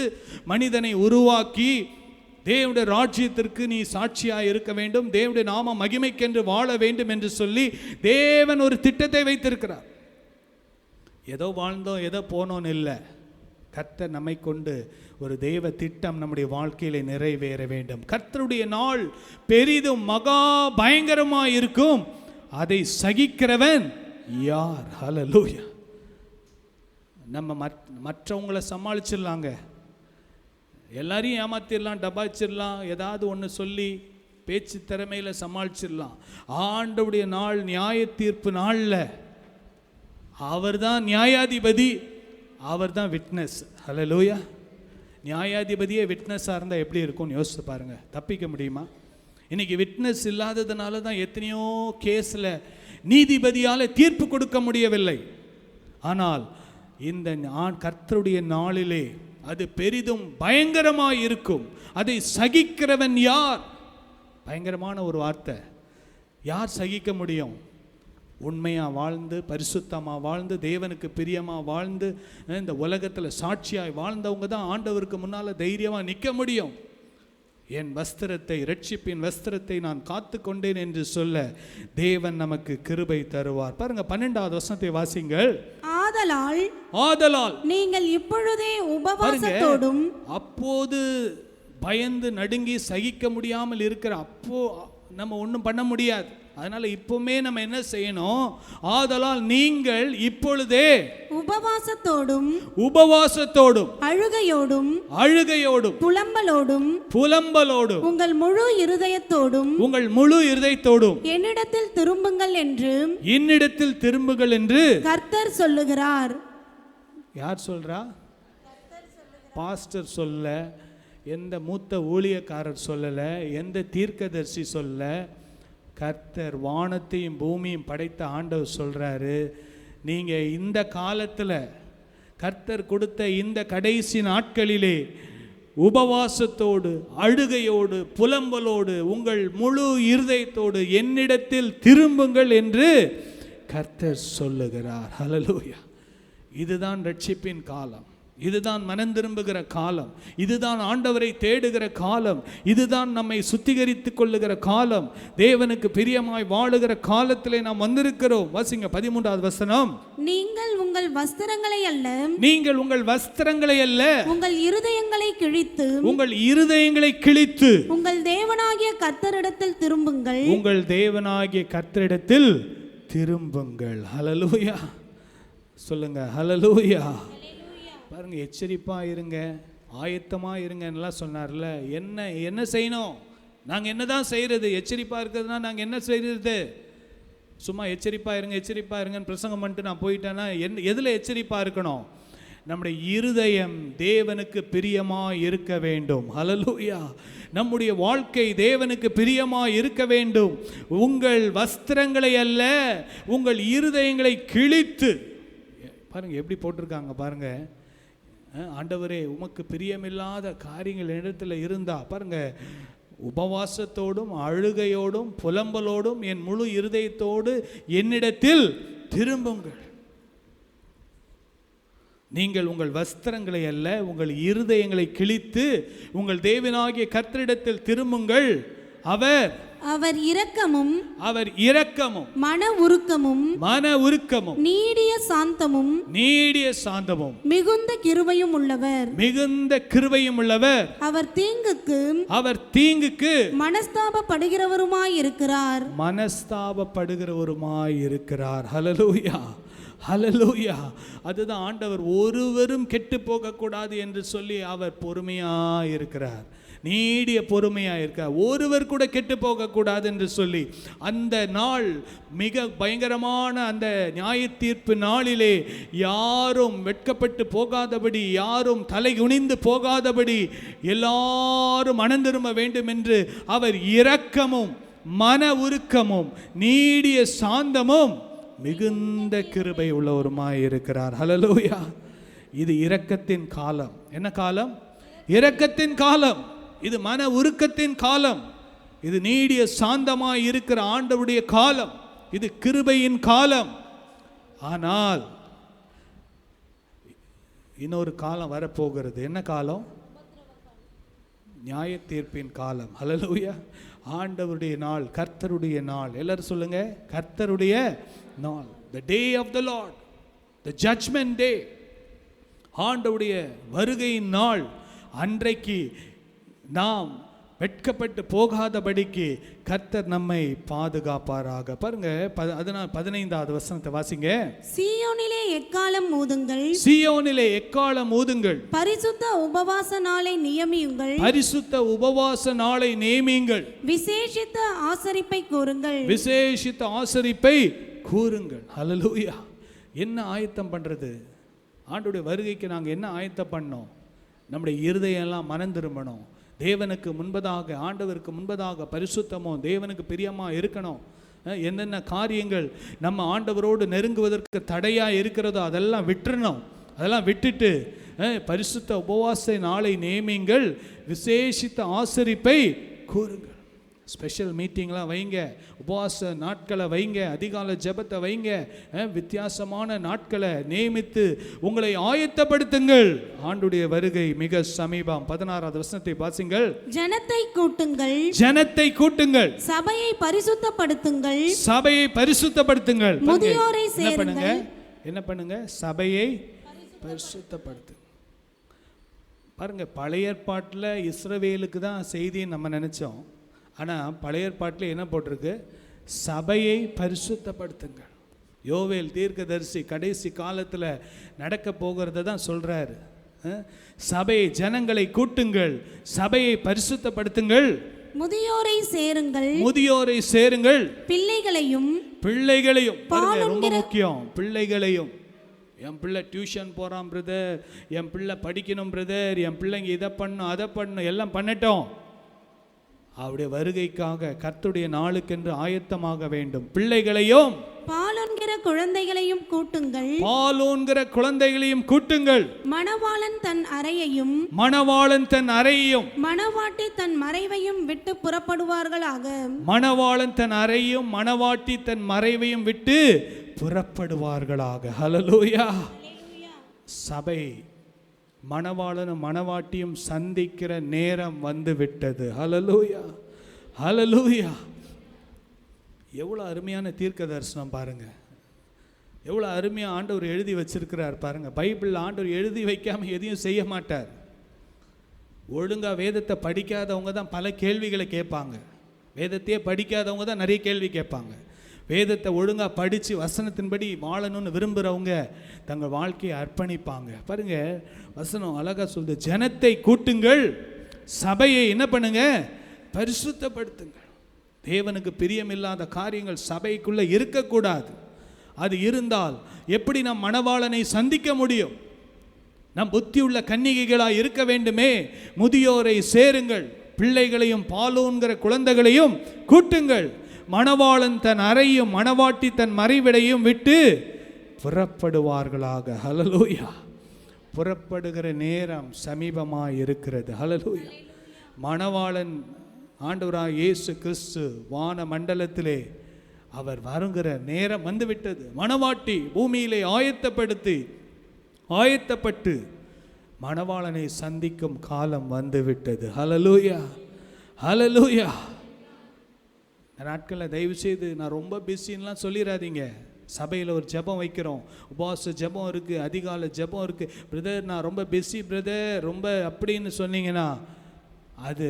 [SPEAKER 4] மனிதனை உருவாக்கி, தேவனுடைய ராஜ்யத்திற்கு நீ சாட்சியாக இருக்க வேண்டும், தேவனுடைய நாம மகிமைக்கென்று வாழ வேண்டும் என்று சொல்லி தேவன் ஒரு திட்டத்தை வைத்திருக்கிறார். ஏதோ வாழ்ந்தோம் ஏதோ போனோன்னு இல்லை. கர்த்தர் நம்மை கொண்டு ஒரு தேவ திட்டம் நம்முடைய வாழ்க்கையில நிறைவேற வேண்டும். கர்த்தருடைய நாள் பெரிதும் மகா பயங்கரமாக இருக்கும். அதை சகிக்கிறவன் யார்? ஹல்லேலூயா. நம்ம மற்றவங்களை சமாளிச்சிடலாங்க, எல்லாரையும் ஏமாத்திடலாம், டபாச்சிடலாம், ஏதாவது ஒன்று சொல்லி பேச்சு திறமையில் சமாளிச்சிடலாம். ஆண்டவருடைய நாள், நியாய தீர்ப்பு நாளில் அவர் தான் நியாயாதிபதி, அவர் தான் விட்னஸ். ஹல்லேலூயா. நியாயாதிபதியே விட்னஸாக இருந்தால் எப்படி இருக்கும்னு யோசிச்சு பாருங்கள். தப்பிக்க முடியுமா? இன்றைக்கி விட்னஸ் இல்லாததுனால தான் எத்தனையோ கேஸில் நீதிபதியால் தீர்ப்பு கொடுக்க முடியவில்லை. ஆனால் இந்த கர்த்தருடைய நாளிலே அது பெரிதும் பயங்கரமாக இருக்கும். அதை சகிக்கிறவன் யார்? பயங்கரமான ஒரு வார்த்தை. யார் சகிக்க முடியும்? உண்மையாக வாழ்ந்து, பரிசுத்தமாக வாழ்ந்து, தேவனுக்கு பிரியமாக வாழ்ந்து, இந்த உலகத்தில் சாட்சியாய் வாழ்ந்தவங்க தான் ஆண்டவருக்கு முன்னால் தைரியமாக நிற்க முடியும். என் வஸ்திரத்தை, இரட்சிப்பின் வஸ்திரத்தை நான் காத்து கொண்டேன் என்று சொல்ல தேவன் நமக்கு கிருபை தருவார். பாருங்க, 12வது வசனத்தை வாசிங்கள். ஆதலால் நீங்கள் இப்பொழுதே உபவாசத்தோடும், அப்போது பயந்து நடுங்கி சகிக்க முடியாமல் இருக்கிற அப்போ நம்ம ஒன்றும் பண்ண முடியாது.
[SPEAKER 3] அதனால இப்பவுமே நம்ம என்ன செய்யணும்? ஆதலால் நீங்கள் இப்பொழுதே உபவாசத்தோடும் அழுகையோடும் புலம்பலோடும்
[SPEAKER 5] உங்கள் முழு
[SPEAKER 3] இருதயத்தோடும்
[SPEAKER 5] என்னிடத்தில் திரும்புங்கள்
[SPEAKER 3] என்று
[SPEAKER 5] கர்த்தர் சொல்லுகிறார்.
[SPEAKER 3] யார் சொல்றா? பாஸ்டர் சொல்ல, எந்த மூத்த ஊழியக்காரர் சொல்லல, எந்த தீர்க்கதரிசி சொல்ல, கர்த்தர் வானத்தையும் பூமியும் படைத்த ஆண்டவர் சொல்றாரு. நீங்க இந்த காலத்துல கர்த்தர் கொடுத்த இந்த கடைசி நாட்களிலே உபவாசத்தோடு அழுகையோடு புலம்பலோடு உங்கள் முழு இருதயத்தோடு என்னிடத்தில் திரும்புங்கள் என்று கர்த்தர் சொல்லுகிறார். ஹல்லேலூயா. இதுதான் ரட்சிப்பின் காலம், இதுதான் மனம் திரும்புகிற காலம், இதுதான் ஆண்டவரை தேடுகிற காலம், இதுதான் நம்மை சுத்திகரித்துக் கொள்ளுகிற காலம், தேவனுக்கு பிரியமாய் வாழுகிற காலத்திலே நாம் வந்திருக்கிறோம். வாசிங்க 13வது வசனம்.
[SPEAKER 5] நீங்கள் உங்கள் வஸ்திரங்களை அல்ல
[SPEAKER 3] உங்கள் இருதயங்களை
[SPEAKER 5] கிழித்து
[SPEAKER 3] உங்கள் தேவனாகிய கர்த்தரிடத்தில் திரும்புங்கள். ஹல்லேலூயா சொல்லுங்க. ஹல்லேலூயா. பாருங்க, எச்சரிப்பா இருங்க, ஆயத்தமா இருங்கன்னெல்லாம் சொன்னார்ல. என்ன செய்யணும்? நாங்கள் என்னதான் செய்யறது? எச்சரிப்பா இருக்கிறதுனா நாங்கள் என்ன செய்யறது? சும்மா எச்சரிப்பா இருங்கன்னு பிரசங்கம் பண்ணிட்டு நான் போயிட்டேன்னா எதில் எச்சரிப்பா இருக்கணும்? நம்முடைய இருதயம் தேவனுக்கு பிரியமா இருக்க வேண்டும். ஹல்லேலூயா. நம்முடைய வாழ்க்கை தேவனுக்கு பிரியமா இருக்க வேண்டும். உங்கள் வஸ்திரங்களை அல்ல, உங்கள் இருதயங்களை கிழித்து. பாருங்க எப்படி போட்டிருக்காங்க பாருங்க. ஆண்டவரே, உமக்கு பிரியமில்லாத காரியங்கள் இடத்துல இருந்தா பாருங்க, உபவாசத்தோடும் அழுகையோடும் புலம்பலோடும் என் முழு இருதயத்தோடு என்னிடத்தில் திரும்புங்கள். நீங்கள் உங்கள் வஸ்திரங்களை அல்ல, உங்கள் இருதயங்களை கிழித்து உங்கள் தேவனாகிய கர்த்தரிடத்தில் திரும்புங்கள். அவர் இரக்கமும்
[SPEAKER 5] மன உருக்கமும் நீடிய சாந்தமும் மிகுந்த கிருபையும் உள்ளவர். அவர் தீங்குக்கு
[SPEAKER 3] மனஸ்தாபப்படுகிறவருமாயிருக்கிறார். ஹல்லேலூயா. ஹல்லேலூயா. அதுதான் ஆண்டவர் ஒருவரும் கெட்டு போகக்கூடாது என்று சொல்லி அவர் பொறுமையாக இருக்கிறார், நீடிய பொறுமையாக இருக்கார். ஒருவர் கூட கெட்டு போகக்கூடாது என்று சொல்லி அந்த நாள் மிக பயங்கரமான அந்த நியாய தீர்ப்பு நாளிலே யாரும் வெட்கப்பட்டு போகாதபடி, யாரும் தலை குனிந்து போகாதபடி எல்லாரும் மனம் திரும்ப வேண்டும் என்று அவர் இரக்கமும் மன உருக்கமும் நீடிய சாந்தமும் மிகுந்த கிருபை உள்ளவருமாய் இருக்கிறார். ஹல்லேலூயா. இது இரக்கத்தின் காலம். என்ன காலம்? இரக்கத்தின் காலம். இது மன உருக்கத்தின் காலம். இது நீடிய சாந்தமாய் இருக்கிற ஆண்டவருடைய காலம். இது கிருபையின் காலம். ஆனால் இன்னொரு காலம் வரப்போகிறது. என்ன காலம்? நியாய தீர்ப்பின் காலம். ஹல்லேலூயா. ஆண்டவருடைய நாள், கர்த்தருடைய நாள். எல்லாரும் சொல்லுங்க, கர்த்தருடைய நாள். The day of the Lord, the judgment day. ஆண்டவருடைய வருகையின் நாள். அன்றைக்கு நாம் வெட்கப்பட்டு போகாதபடிக்கு கர்த்தர் நம்மை பாதுகாப்பாராக. பாருங்க 15வது வசனத்தை வாசிங்க.
[SPEAKER 5] சீயோனிலே
[SPEAKER 3] எக்காலம் ஊதுங்கள்,
[SPEAKER 5] பரிசுத்த உபவாச நாளை நியமியுங்கள், விசேஷித்த
[SPEAKER 3] ஆசரிப்பை கூறுங்கள். ஹல்லேலூயா. என்ன ஆயத்தம் பண்றது? ஆண்டவருடைய வருகைக்கு நாங்கள் என்ன ஆயத்தம் பண்ணோம்? நம்முடைய இருதயம் எல்லாம் மனம் திரும்பணும். தேவனுக்கு முன்பதாக, ஆண்டவருக்கு முன்பதாக பரிசுத்தமோ தேவனுக்கு பிரியமா இருக்கணும். என்னென்ன காரியங்கள் நம்ம ஆண்டவரோடு நெருங்குவதற்கு தடையா இருக்கிறதோ அதெல்லாம் விட்டுறணும். அதெல்லாம் விட்டுட்டு பரிசுத்த உபவாச நாளை நியமியுங்கள், விசேஷித்த ஆசரிப்பை கூறுங்கள். ஸ்பெஷல் மீட்டிங்லாம் வைங்க, உபவாச நாட்களை வைங்க, அதிகால ஜெபத்தை வைங்க, வித்தியாசமான நாட்களை நியமித்து உங்களை ஆயத்தப்படுத்துங்கள். ஆண்டுடைய வருகை மிக சமீபம். 16வது வசனத்தை வாசிங்கள். ஜனத்தை கூட்டுங்கள்,
[SPEAKER 5] சபையை
[SPEAKER 3] பரிசுத்தப்படுத்துங்கள்.
[SPEAKER 5] முதியோரை
[SPEAKER 3] என்ன பண்ணுங்க? சபையை பரிசுத்தப்படுத்துங்க. பாருங்க, பழைய ஏற்பாட்டில் இஸ்ரவேலுக்கு தான் செய்தின்னு நம்ம நினைச்சோம். ஆனால் பழைய ஏற்பாட்டில் என்ன போட்டிருக்கு? சபையை பரிசுத்தப்படுத்துங்கள். யோவேல் தீர்க்கதரிசி கடைசி காலத்தில் நடக்க போகிறத தான் சொல்றாரு. சபையை, ஜனங்களை கூட்டுங்கள், சபையை பரிசுத்தப்படுத்துங்கள்,
[SPEAKER 5] முதியோரை சேருங்கள்,
[SPEAKER 3] முதியோரை சேருங்கள்,
[SPEAKER 5] பிள்ளைகளையும்
[SPEAKER 3] பாருங்க, ரொம்ப முக்கியம், பிள்ளைகளையும். என் பிள்ளை டியூஷன் போகிறான் பிரதர், என் பிள்ளை படிக்கணும் பிரதர், என் பிள்ளைங்க இதை பண்ணும் அதை பண்ணும், எல்லாம் பண்ணட்டும். அவருடைய வருகைக்காக கர்த்தருடைய நாளுக்கென்று ஆயத்தமாக வேண்டும். பிள்ளைகளையும்
[SPEAKER 5] பாலோன்கிற குழந்தைகளையும் கூட்டுங்கள்,
[SPEAKER 3] பாலோன்கிற குழந்தைகளையும் கூட்டுங்கள்.
[SPEAKER 5] மணவாளன் தன் அறையையும் மணவாட்டி தன் மறைவையும் விட்டு புறப்படுவார்களாக.
[SPEAKER 3] மணவாளன் தன் அறையும் மணவாட்டி தன் மறைவையும் விட்டு புறப்படுவார்களாக. ஹல்லேலூயா. சபை மணவாளனும் மணவாட்டியும் சந்திக்கிற நேரம் வந்து விட்டது. ஹல்லேலூயா, ஹல்லேலூயா. எவ்வளோ அருமையான தீர்க்க தரிசனம் பாருங்க, எவ்வளோ அருமையாக ஆண்டவர் எழுதி வச்சிருக்கிறார் பாருங்க. பைபிளில் ஆண்டவர் எழுதி வைக்காமல் எதையும் செய்ய மாட்டார். ஒழுங்காக வேதத்தை படிக்காதவங்க தான் பல கேள்விகளை கேட்பாங்க. வேதத்தையே படிக்காதவங்க தான் நிறைய கேள்வி கேட்பாங்க. வேதத்தை ஒழுங்காக படித்து வசனத்தின்படி வாழணும்னு விரும்புகிறவங்க தங்கள் வாழ்க்கையை அர்ப்பணிப்பாங்க. பாருங்க, வசனம் அழகாக சொல்லுது, ஜனத்தை கூட்டுங்கள், சபையை என்ன பண்ணுங்க, பரிசுத்தப்படுத்துங்கள். தேவனுக்கு பிரியமில்லாத காரியங்கள் சபைக்குள்ளே இருக்கக்கூடாது. அது இருந்தால் எப்படி நம் மணவாளனை சந்திக்க முடியும்? நம் புத்தியுள்ள கன்னிகைகளாக இருக்க வேண்டுமே. முதியோரை சேருங்கள், பிள்ளைகளையும் பாலோன்கிற குழந்தைகளையும் கூட்டுங்கள். மணவாளன் தன் அறையும் மணவாட்டி தன் மறைவிடையும் விட்டு புறப்படுவார்களாக. ஹல்லேலூயா. புறப்படுகிற நேரம் சமீபமாக இருக்கிறது. ஹல்லேலூயா. மணவாளன் ஆண்டவராக இயேசு கிறிஸ்து வான மண்டலத்திலே அவர் வருகிற நேரம் வந்துவிட்டது. மணவாட்டி பூமியிலே ஆயத்தப்பட்டு மணவாளனை சந்திக்கும் காலம் வந்துவிட்டது. ஹல்லேலூயா, ஹல்லேலூயா. இந்த நாட்களில் தயவு செய்து நான் ரொம்ப பிஸின்லாம் சொல்லிடாதீங்க. சபையில் ஒரு ஜெபம் வைக்கிறோம், உபவாச ஜெபம் இருக்குது, அதிகாலை ஜெபம் இருக்குது. பிரதர் நான் ரொம்ப பிஸி பிரதர், ரொம்ப அப்படின்னு சொன்னீங்கன்னா அது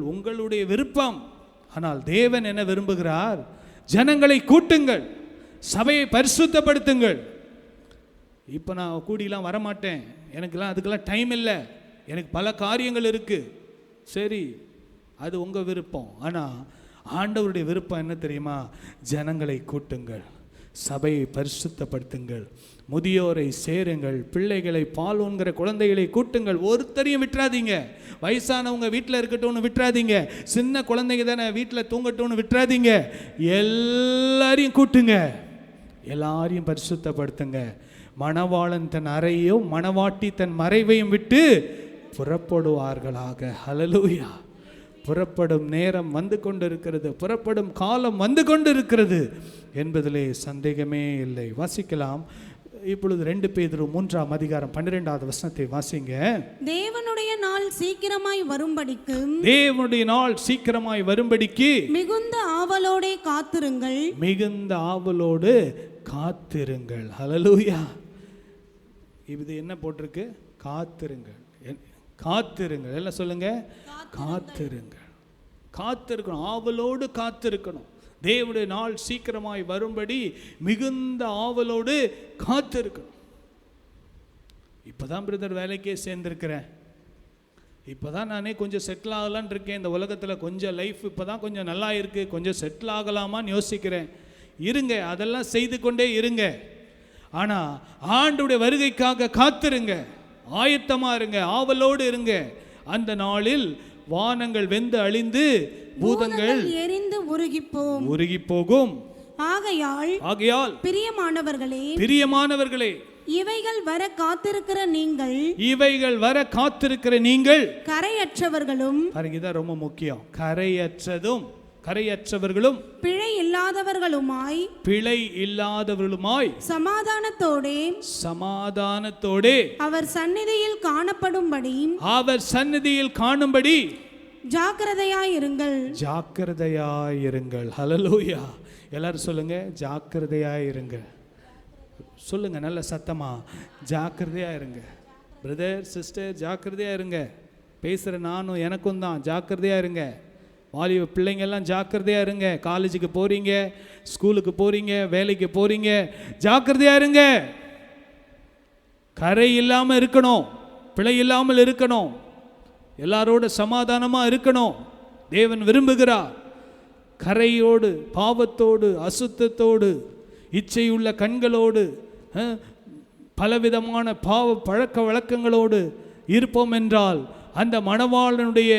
[SPEAKER 3] உங்களுடைய விருப்பம். ஆனால் தேவன் என்ன விரும்புகிறார்? ஜனங்களை கூட்டுங்கள், சபையை பரிசுத்தப்படுத்துங்கள். இப்போ நான் கூடிலாம் வரமாட்டேன், எனக்கெல்லாம் அதுக்கெல்லாம் டைம் இல்லை, எனக்கு பல காரியங்கள் இருக்குது. சரி, அது உங்கள் விருப்பம். ஆனால் ஆண்டவருடைய விருப்பம் என்ன தெரியுமா? ஜனங்களை கூட்டுங்கள், சபையை பரிசுத்தப்படுத்துங்கள், முதியோரை சேருங்கள், பிள்ளைகளை பாலோன்கிற குழந்தைகளை கூட்டுங்கள். ஒருத்தரையும் விட்டுறாதீங்க. வயசானவங்க வீட்டில் இருக்கட்டும்னு விட்டுறாதீங்க. சின்ன குழந்தைங்க தானே வீட்டில் தூங்கட்டும்னு விட்டுறாதீங்க. எல்லாரையும் கூட்டுங்க, எல்லாரையும் பரிசுத்தப்படுத்துங்க. மணவாளன் தன் அறையையும் மணவாட்டி தன் மறைவையும் விட்டு புறப்படுவார்களாக. ஹல்லேலூயா. புறப்படும் நேரம் வந்து கொண்டிருக்கிறது, புறப்படும் காலம் வந்து கொண்டிருக்கிறது என்பதிலே சந்தேகமே இல்லை. வாசிக்கலாம் இப்பொழுது 2 பேதுரு 3ஆம் அதிகாரம் 12வது வசனத்தை வாசிங்க.
[SPEAKER 5] தேவனுடைய நாள் சீக்கிரமாய் வரும்படிக்கு,
[SPEAKER 3] தேவனுடைய நாள் சீக்கிரமாய் வரும்படிக்கு
[SPEAKER 5] மிகுந்த ஆவலோடே காத்திருங்கள்,
[SPEAKER 3] மிகுந்த ஆவலோடு காத்திருங்கள். ஹல்லேலூயா. இது என்ன போட்டிருக்கு? காத்திருங்கள், காத்திருங்கள். எல்லாம் சொல்லுங்க, காத்திருங்கள். காத்திருக்கணும், ஆவலோடு காத்திருக்கணும். தேவனுடைய நாள் சீக்கிரமாய் வரும்படி மிகுந்த ஆவலோடு காத்திருக்கணும். இப்போதான் பிரதர் வேலைக்கே சேர்ந்திருக்கிறேன், இப்போதான் நானே கொஞ்சம் செட்டில் ஆகலான் இருக்கேன். இந்த உலகத்தில் கொஞ்சம் லைஃப் இப்போதான் கொஞ்சம் நல்லா இருக்கு, கொஞ்சம் செட்டில் ஆகலாமான்னு யோசிக்கிறேன். இருங்க, அதெல்லாம் செய்து கொண்டே இருங்க. ஆனால் ஆண்டவருடைய வருகைக்காக காத்திருங்க, ஆயத்தமா இருங்க, ஆவலோடு இருங்க. அந்த நாளில் வானங்கள் வெந்து அழிந்து பூதங்கள்
[SPEAKER 5] எரிந்து
[SPEAKER 3] உருகி போகும்.
[SPEAKER 5] ஆகையால் பிரியமானவர்களே, இவைகள் வர காத்திருக்கிற நீங்கள் கரையற்றவர்களும், பாருங்க இதான் ரொம்ப முக்கியம், கரையற்றவர்களும் பிழை இல்லாதவர்களுமாய் சமாதானத்தோடே அவர் சந்நிதியில் காணும்படி ஜாக்கிரதையாயிருங்கள். ஹல்லேலூயா. எல்லாரும் சொல்லுங்க, ஜாக்கிரதையாயிருங்க. சொல்லுங்க நல்ல சத்தமா, ஜாக்கிரதையாயிருங்க. பிரதர் சிஸ்டர் ஜாக்கிரதையா இருங்க. பேசுகிற நானும் எனக்கும் தான், ஜாக்கிரதையா இருங்க.
[SPEAKER 3] வாலிப பிள்ளைங்கெல்லாம் ஜாக்கிரதையாக இருங்க. காலேஜுக்கு போகிறீங்க, ஸ்கூலுக்கு போகிறீங்க, வேலைக்கு போகிறீங்க, ஜாக்கிரதையாக இருங்க. கரை இல்லாமல் இருக்கணும், பிழை இல்லாமல் இருக்கணும், எல்லாரோட சமாதானமாக இருக்கணும். தேவன் விரும்புகிறார். கரையோடு, பாவத்தோடு, அசுத்தத்தோடு, இச்சையுள்ள கண்களோடு, பலவிதமான பாவ பழக்க வழக்கங்களோடு இருப்போம் என்றால் அந்த மணவாளனுடைய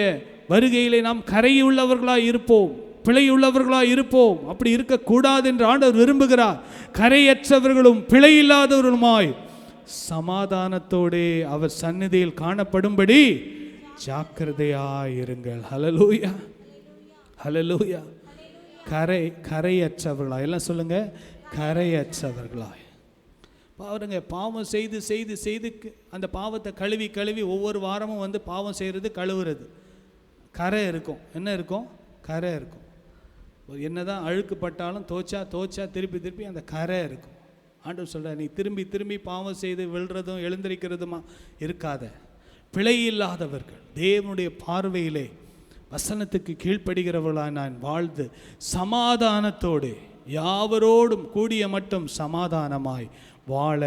[SPEAKER 3] வருகையிலே நாம் கரையுள்ளவர்களாக இருப்போம், பிழையுள்ளவர்களாக இருப்போம். அப்படி இருக்கக்கூடாது என்று ஆண்டவர் விரும்புகிறார். கரையற்றவர்களும் பிழை இல்லாதவர்களுமாய் சமாதானத்தோடு அவர் சந்நிதியில் காணப்படும்படி ஜாக்கிரதையாயிருங்கள். ஹல்லேலூயா, ஹல்லேலூயா. கரையற்றவர்களாய், எல்லாம் சொல்லுங்க, கரையற்றவர்களாய். பாருங்க, பாவம் செய்து செய்து செய்து அந்த பாவத்தை கழுவி கழுவி ஒவ்வொரு வாரமும் வந்து பாவம் செய்கிறது, கழுவுறது, கரை இருக்கும். என்ன இருக்கும்? கரை இருக்கும். என்னதான் அழுக்குப்பட்டாலும் தோச்சா திருப்பி திருப்பி அந்த கரை இருக்கும். ஆண்டவர் சொல்கிறார், நீ திரும்பி திரும்பி பாவம் செய்து விழுறதும் எழுந்திருக்கிறதுமா இருக்காத. பிழை இல்லாதவர்கள், தேவனுடைய பார்வையிலே வசனத்துக்கு கீழ்ப்படுகிறவர்களாக நான் வாழ்ந்து சமாதானத்தோடு யாவரோடும் கூடிய மட்டும் சமாதானமாய் வாழ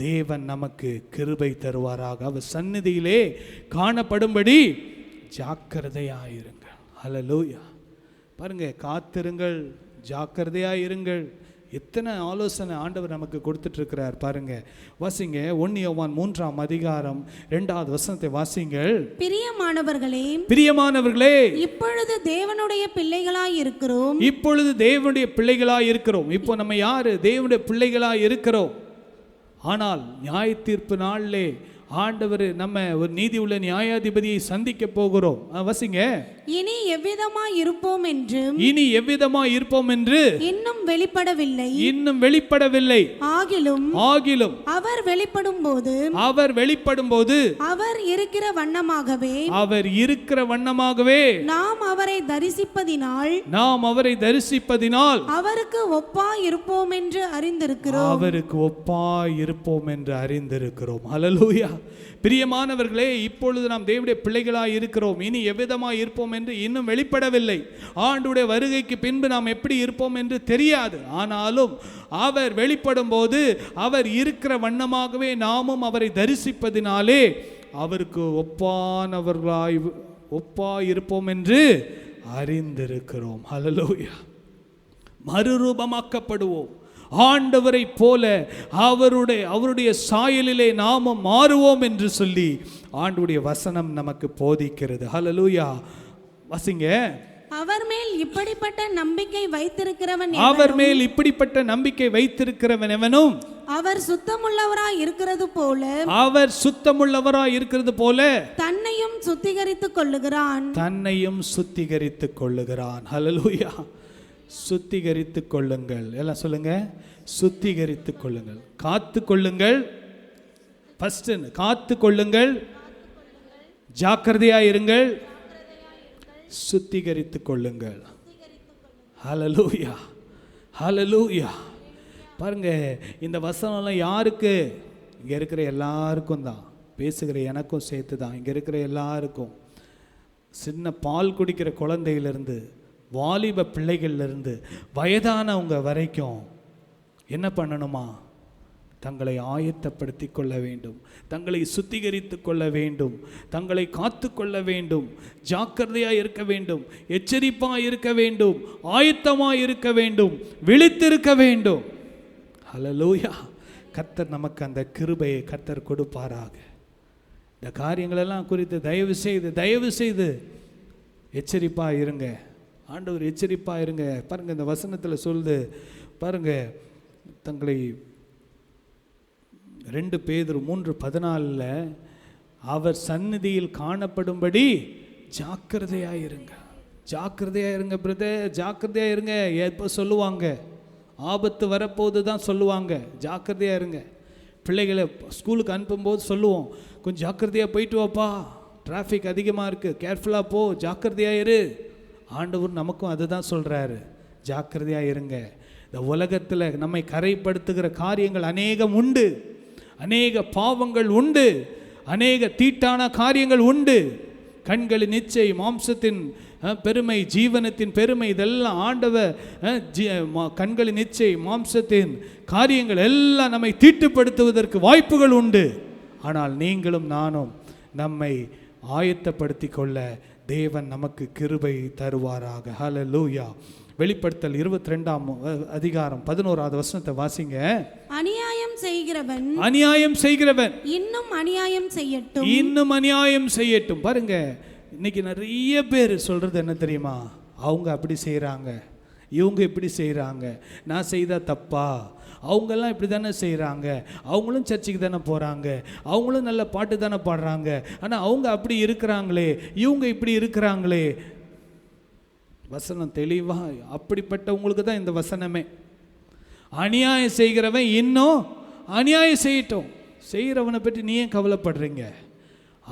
[SPEAKER 3] தேவன் நமக்கு கிருபை தருவாராக. அவர் சந்நிதியிலே காணப்படும்படி ஜாக்கிரதையாயிருங்கள். ஹல்லேலூயா. பாருங்க, காத்திருங்கள், ஜாக்கிரதையாயிருங்கள். எத்தனை ஆலோசனை ஆண்டவர் நமக்கு கொடுத்துட்டு இருக்கிறார் பாருங்க. வாசிங்க 1 யோவான் 3ஆம் அதிகாரம் 2வது வசனத்தை வாசிங்கள்.
[SPEAKER 5] பிரியமானவர்களே,
[SPEAKER 3] பிரியமானவர்களே,
[SPEAKER 5] இப்பொழுது தேவனுடைய பிள்ளைகளாய் இருக்கிறோம்.
[SPEAKER 3] இப்பொழுது தேவனுடைய பிள்ளைகளாய் இருக்கிறோம். இப்போ நம்ம யாரு? தேவனுடைய பிள்ளைகளாய் இருக்கிறோம். ஆனால் நியாய தீர்ப்பு நாளிலே ஆண்டவர் நம்ம ஒரு நீதி உள்ள நியாயாதிபதியை சந்திக்க போகிறோம். வசிங்க,
[SPEAKER 5] இனி எவ்விதமாய் இருப்போம் என்று,
[SPEAKER 3] இனி எவ்விதமாய் இருப்போம் என்று
[SPEAKER 5] இன்னும் வெளிப்படவில்லை,
[SPEAKER 3] இன்னும் வெளிப்படவில்லை.
[SPEAKER 5] ஆகிலும் அவர் வெளிப்படும் போது அவர் இருக்கிற வண்ணமாகவே நாம் அவரை தரிசிப்பதினால்
[SPEAKER 3] அவருக்கு ஒப்பாய் இருப்போம் என்று அறிந்திருக்கிறோம். ஹல்லேலூயா. பிரியமானவர்களே, இப்பொழுது நாம் தேவனுடைய பிள்ளைகளாய் இருக்கிறோம். இனி எவ்விதமாய் இருப்போம் என்று இன்னும் வெளிப்படவில்லை. ஆண்டுடைய வருகைக்கு பின்பு நாம் எப்படி இருப்போம் என்று தெரியாது. ஆனாலும் அவர் வெளிப்படும் போது அவர் இருக்கிற வண்ணமாகவே நாமும் அவரை தரிசிப்பதினாலே அவருக்கு ஒப்பாய் இருப்போம் என்று அறிந்திருக்கிறோம். ஹல்லேலூயா. மறுரூபமாக்கப்படுவோம். ஆண்டவரை போல அவருடைய சாயலிலே நாமும் மாறுவோம் என்று சொல்லி ஆண்டவருடைய வசனம் நமக்கு போதிக்கிறது. ஹல்லேலூயா. வசிங்க,
[SPEAKER 5] அவர் மேல் இப்படிப்பட்ட நம்பிக்கை வைத்திருக்கிறவன் எவனும் அவர் சுத்தமுள்ளவராய் இருக்கிறது போல தன்னையும் சுத்திகரித்துக் கொள்ளுகிறான். ஹல்லேலூயா. சுத்திகரித்துக் கொள்ளுங்கள். எல்லாம் சொல்லுங்க, சுத்திகரித்துக் கொள்ளுங்கள். காத்து கொள்ளுங்கள். ஃபர்ஸ்ட் காத்து கொள்ளுங்கள், ஜாக்கிரதையாயிருங்கள், சுத்திகரித்துக் கொள்ளுங்கள். ஹல்லேலூயா, ஹல்லேலூயா. பாருங்க, இந்த வசனம்லாம் யாருக்கு? இங்க இருக்கிற எல்லாருக்கும் தான், பேசுகிற எனக்கும் சேர்த்து தான். இங்க இருக்கிற எல்லாருக்கும், சின்ன பால் குடிக்கிற குழந்தையிலிருந்து வாலிப பிள்ளைகள்லேருந்து வயதானவங்க வரைக்கும் என்ன பண்ணணுமா? தங்களை ஆயத்தப்படுத்தி கொள்ள வேண்டும், தங்களை சுத்திகரித்து கொள்ள வேண்டும், தங்களை காத்து கொள்ள வேண்டும், ஜாக்கிரதையாக இருக்க வேண்டும், எச்சரிப்பாக இருக்க வேண்டும், ஆயத்தமாக இருக்க வேண்டும், விழித்திருக்க வேண்டும். ஹல்லேலூயா. கர்த்தர் நமக்கு அந்த கிருபையை கர்த்தர் கொடுப்பாராக. இந்த காரியங்களெல்லாம் குறித்து தயவு செய்து எச்சரிப்பாக இருங்க. ஆண்டவர் எச்சரிப்பாக இருங்க. பாருங்கள், இந்த வசனத்தில் சொல்லுது பாருங்க, தங்களை 2 பேதுரு 3:14 அவர் சந்நிதியில் காணப்படும்படி ஜாக்கிரதையாயிருங்க. பிரதர், ஜாக்கிரதையாக இருங்க. எப்போ சொல்லுவாங்க? ஆபத்து வரப்போது தான் சொல்லுவாங்க. ஜாக்கிரதையாக இருங்க. பிள்ளைகளை ஸ்கூலுக்கு அனுப்பும்போது சொல்லுவோம், கொஞ்சம் ஜாக்கிரதையாக போயிட்டு வாப்பா, டிராஃபிக் அதிகமாக இருக்குது, கேர்ஃபுல்லாக போ, ஜாக்கிரதையாக இரு. ஆண்டவர் நமக்கும் அதுதான் சொல்கிறாரு, ஜாக்கிரதையாக இருங்க. இந்த உலகத்தில் நம்மை கரைப்படுத்துகிற காரியங்கள் அநேகம் உண்டு, அநேக பாவங்கள் உண்டு, அநேக தீட்டான காரியங்கள் உண்டு.
[SPEAKER 3] கண்களின் இச்சை, மாம்சத்தின் பெருமை, ஜீவனத்தின் பெருமை, இதெல்லாம் ஆண்டவர் கண்களின் இச்சை, மாம்சத்தின் காரியங்கள் எல்லாம் நம்மை தீட்டுப்படுத்துவதற்கு வாய்ப்புகள் உண்டு. ஆனால் நீங்களும் நானும் நம்மை ஆயத்தப்படுத்தி கொள்ள தேவன் நமக்கு கிருபை தருவாராக. ஹல்லேலூயா. வெளிப்படுத்தல் 22ஆம் அதிகாரம் 11வது வசனத்தை வாசிங்க.
[SPEAKER 6] அநியாயம் செய்கிறவன் இன்னும் அநியாயம் செய்யட்டும்,
[SPEAKER 3] இன்னும் அநியாயம் செய்யட்டும். பாருங்க, இன்னைக்கு நிறைய பேர் சொல்றது என்ன தெரியுமா? அவங்க அப்படி செய்கிறாங்க, இவங்க இப்படி செய்கிறாங்க, நான் செய்தா தப்பா? அவங்கெல்லாம் இப்படி தானே செய்கிறாங்க, அவங்களும் சர்ச்சுக்கு தானே போகிறாங்க, அவங்களும் நல்ல பாட்டு தானே பாடுறாங்க, ஆனால் அவங்க அப்படி இருக்கிறாங்களே, இவங்க இப்படி இருக்கிறாங்களே. வசனம் தெளிவாக, அப்படிப்பட்டவங்களுக்கு தான் இந்த வசனமே. அநியாயம் செய்கிறவன் இன்னும் அநியாயம் செய்யட்டும். செய்கிறவனை பற்றி நீ ஏன் கவலைப்படுறீங்க?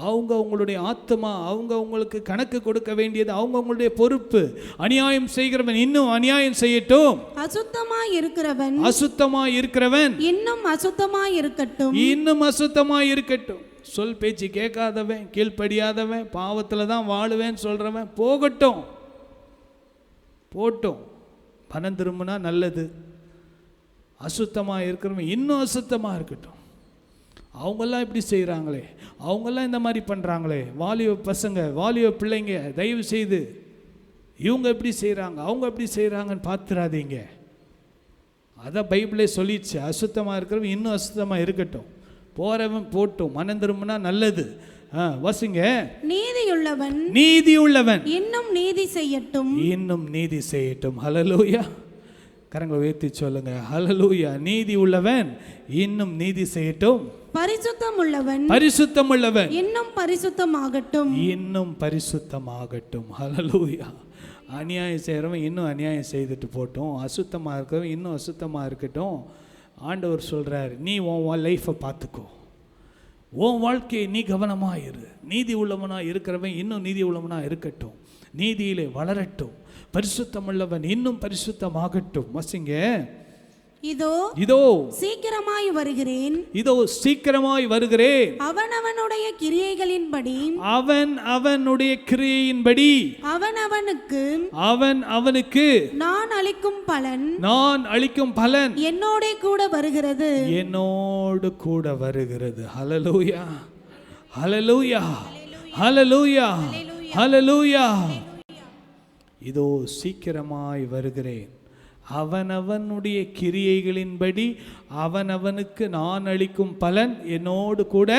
[SPEAKER 3] அவங்க அவங்களுடைய ஆத்மா, அவங்க அவங்களுக்கு கணக்கு கொடுக்க வேண்டியது அவங்க அவங்களுடைய பொறுப்பு. அநியாயம் செய்கிறவன் இன்னும் அநியாயம் செய்யட்டும்,
[SPEAKER 6] அசுத்தமாய் இருக்கிறவன்
[SPEAKER 3] இன்னும் அசுத்தமாய் இருக்கட்டும், இன்னும் அசுத்தமாய் இருக்கட்டும். சொல் பேச்சு கேட்காதவன், கீழ்ப்படியாதவன், பாவத்தில் தான் வாழுவேன்னு சொல்கிறவன் போகட்டும், போட்டும். மனம் திரும்பினா நல்லது. அசுத்தமாக இருக்கிறவன் இன்னும் அசுத்தமாக இருக்கட்டும். அவங்கெல்லாம் இப்படி செய்கிறாங்களே, அவங்கெல்லாம் இந்த மாதிரி பண்ணுறாங்களே, வாலிப பசங்க, வாலிப பிள்ளைங்க, தயவு செய்து இவங்க எப்படி செய்கிறாங்க, அவங்க எப்படி செய்கிறாங்கன்னு பார்த்துடாதீங்க. அதான் பைபிளே சொல்லிடுச்சு, அசுத்தமாக இருக்கிறவன் இன்னும் அசுத்தமாக இருக்கட்டும், போகிறவன் போட்டும், மனம் திரும்பினா நல்லது. வசிங்க. நீதியுள்ளவன் இன்னும் நீதி செய்யட்டும். ஹல்லேலூயா. கரங்களை உயர்த்தி சொல்லுங்க, ஹல்லேலூயா. நீதி உள்ளவன் இன்னும் நீதி செய்யட்டும்.
[SPEAKER 6] பரிசுத்தம் உள்ளவன்
[SPEAKER 3] இன்னும் பரிசுத்தமாகட்டும். ஹல்லேலூயா. அநியாயம் செய்கிறவன் இன்னும் அநியாயம் செய்துட்டு போட்டும், அசுத்தமாக இருக்கிறவன் இன்னும் அசுத்தமாக இருக்கட்டும். ஆண்டவர் சொல்கிறார், நீ உன் லைஃப்பை பார்த்துக்கோ, உன் வாழ்க்கையை நீ கவனமாக இரு. நீதி உள்ளவனாக இருக்கிறவன் இன்னும் நீதி உள்ளவனாக இருக்கட்டும், நீதியிலே வளரட்டும். பரிசுத்தமுள்ளவன் இன்னும் பரிசுத்தமாகட்டும். வசிங்க. இதோ சீக்கிரமாய் வருகிறேன், அவனவனுடைய கிரியைகளின்படி அவனுக்கு நான் அளிக்கும் பலன் என்னோடு கூட வருகிறது. ஹல்லேலூயா, ஹல்லேலூயா, ஹல்லேலூயா, ஹல்லேலூயா. இதோ சீக்கிரமாய் வருகிறேன், அவனவனுடைய கிரியைகளின்படி அவனவனுக்கு நான் அளிக்கும் பலன் என்னோடு கூட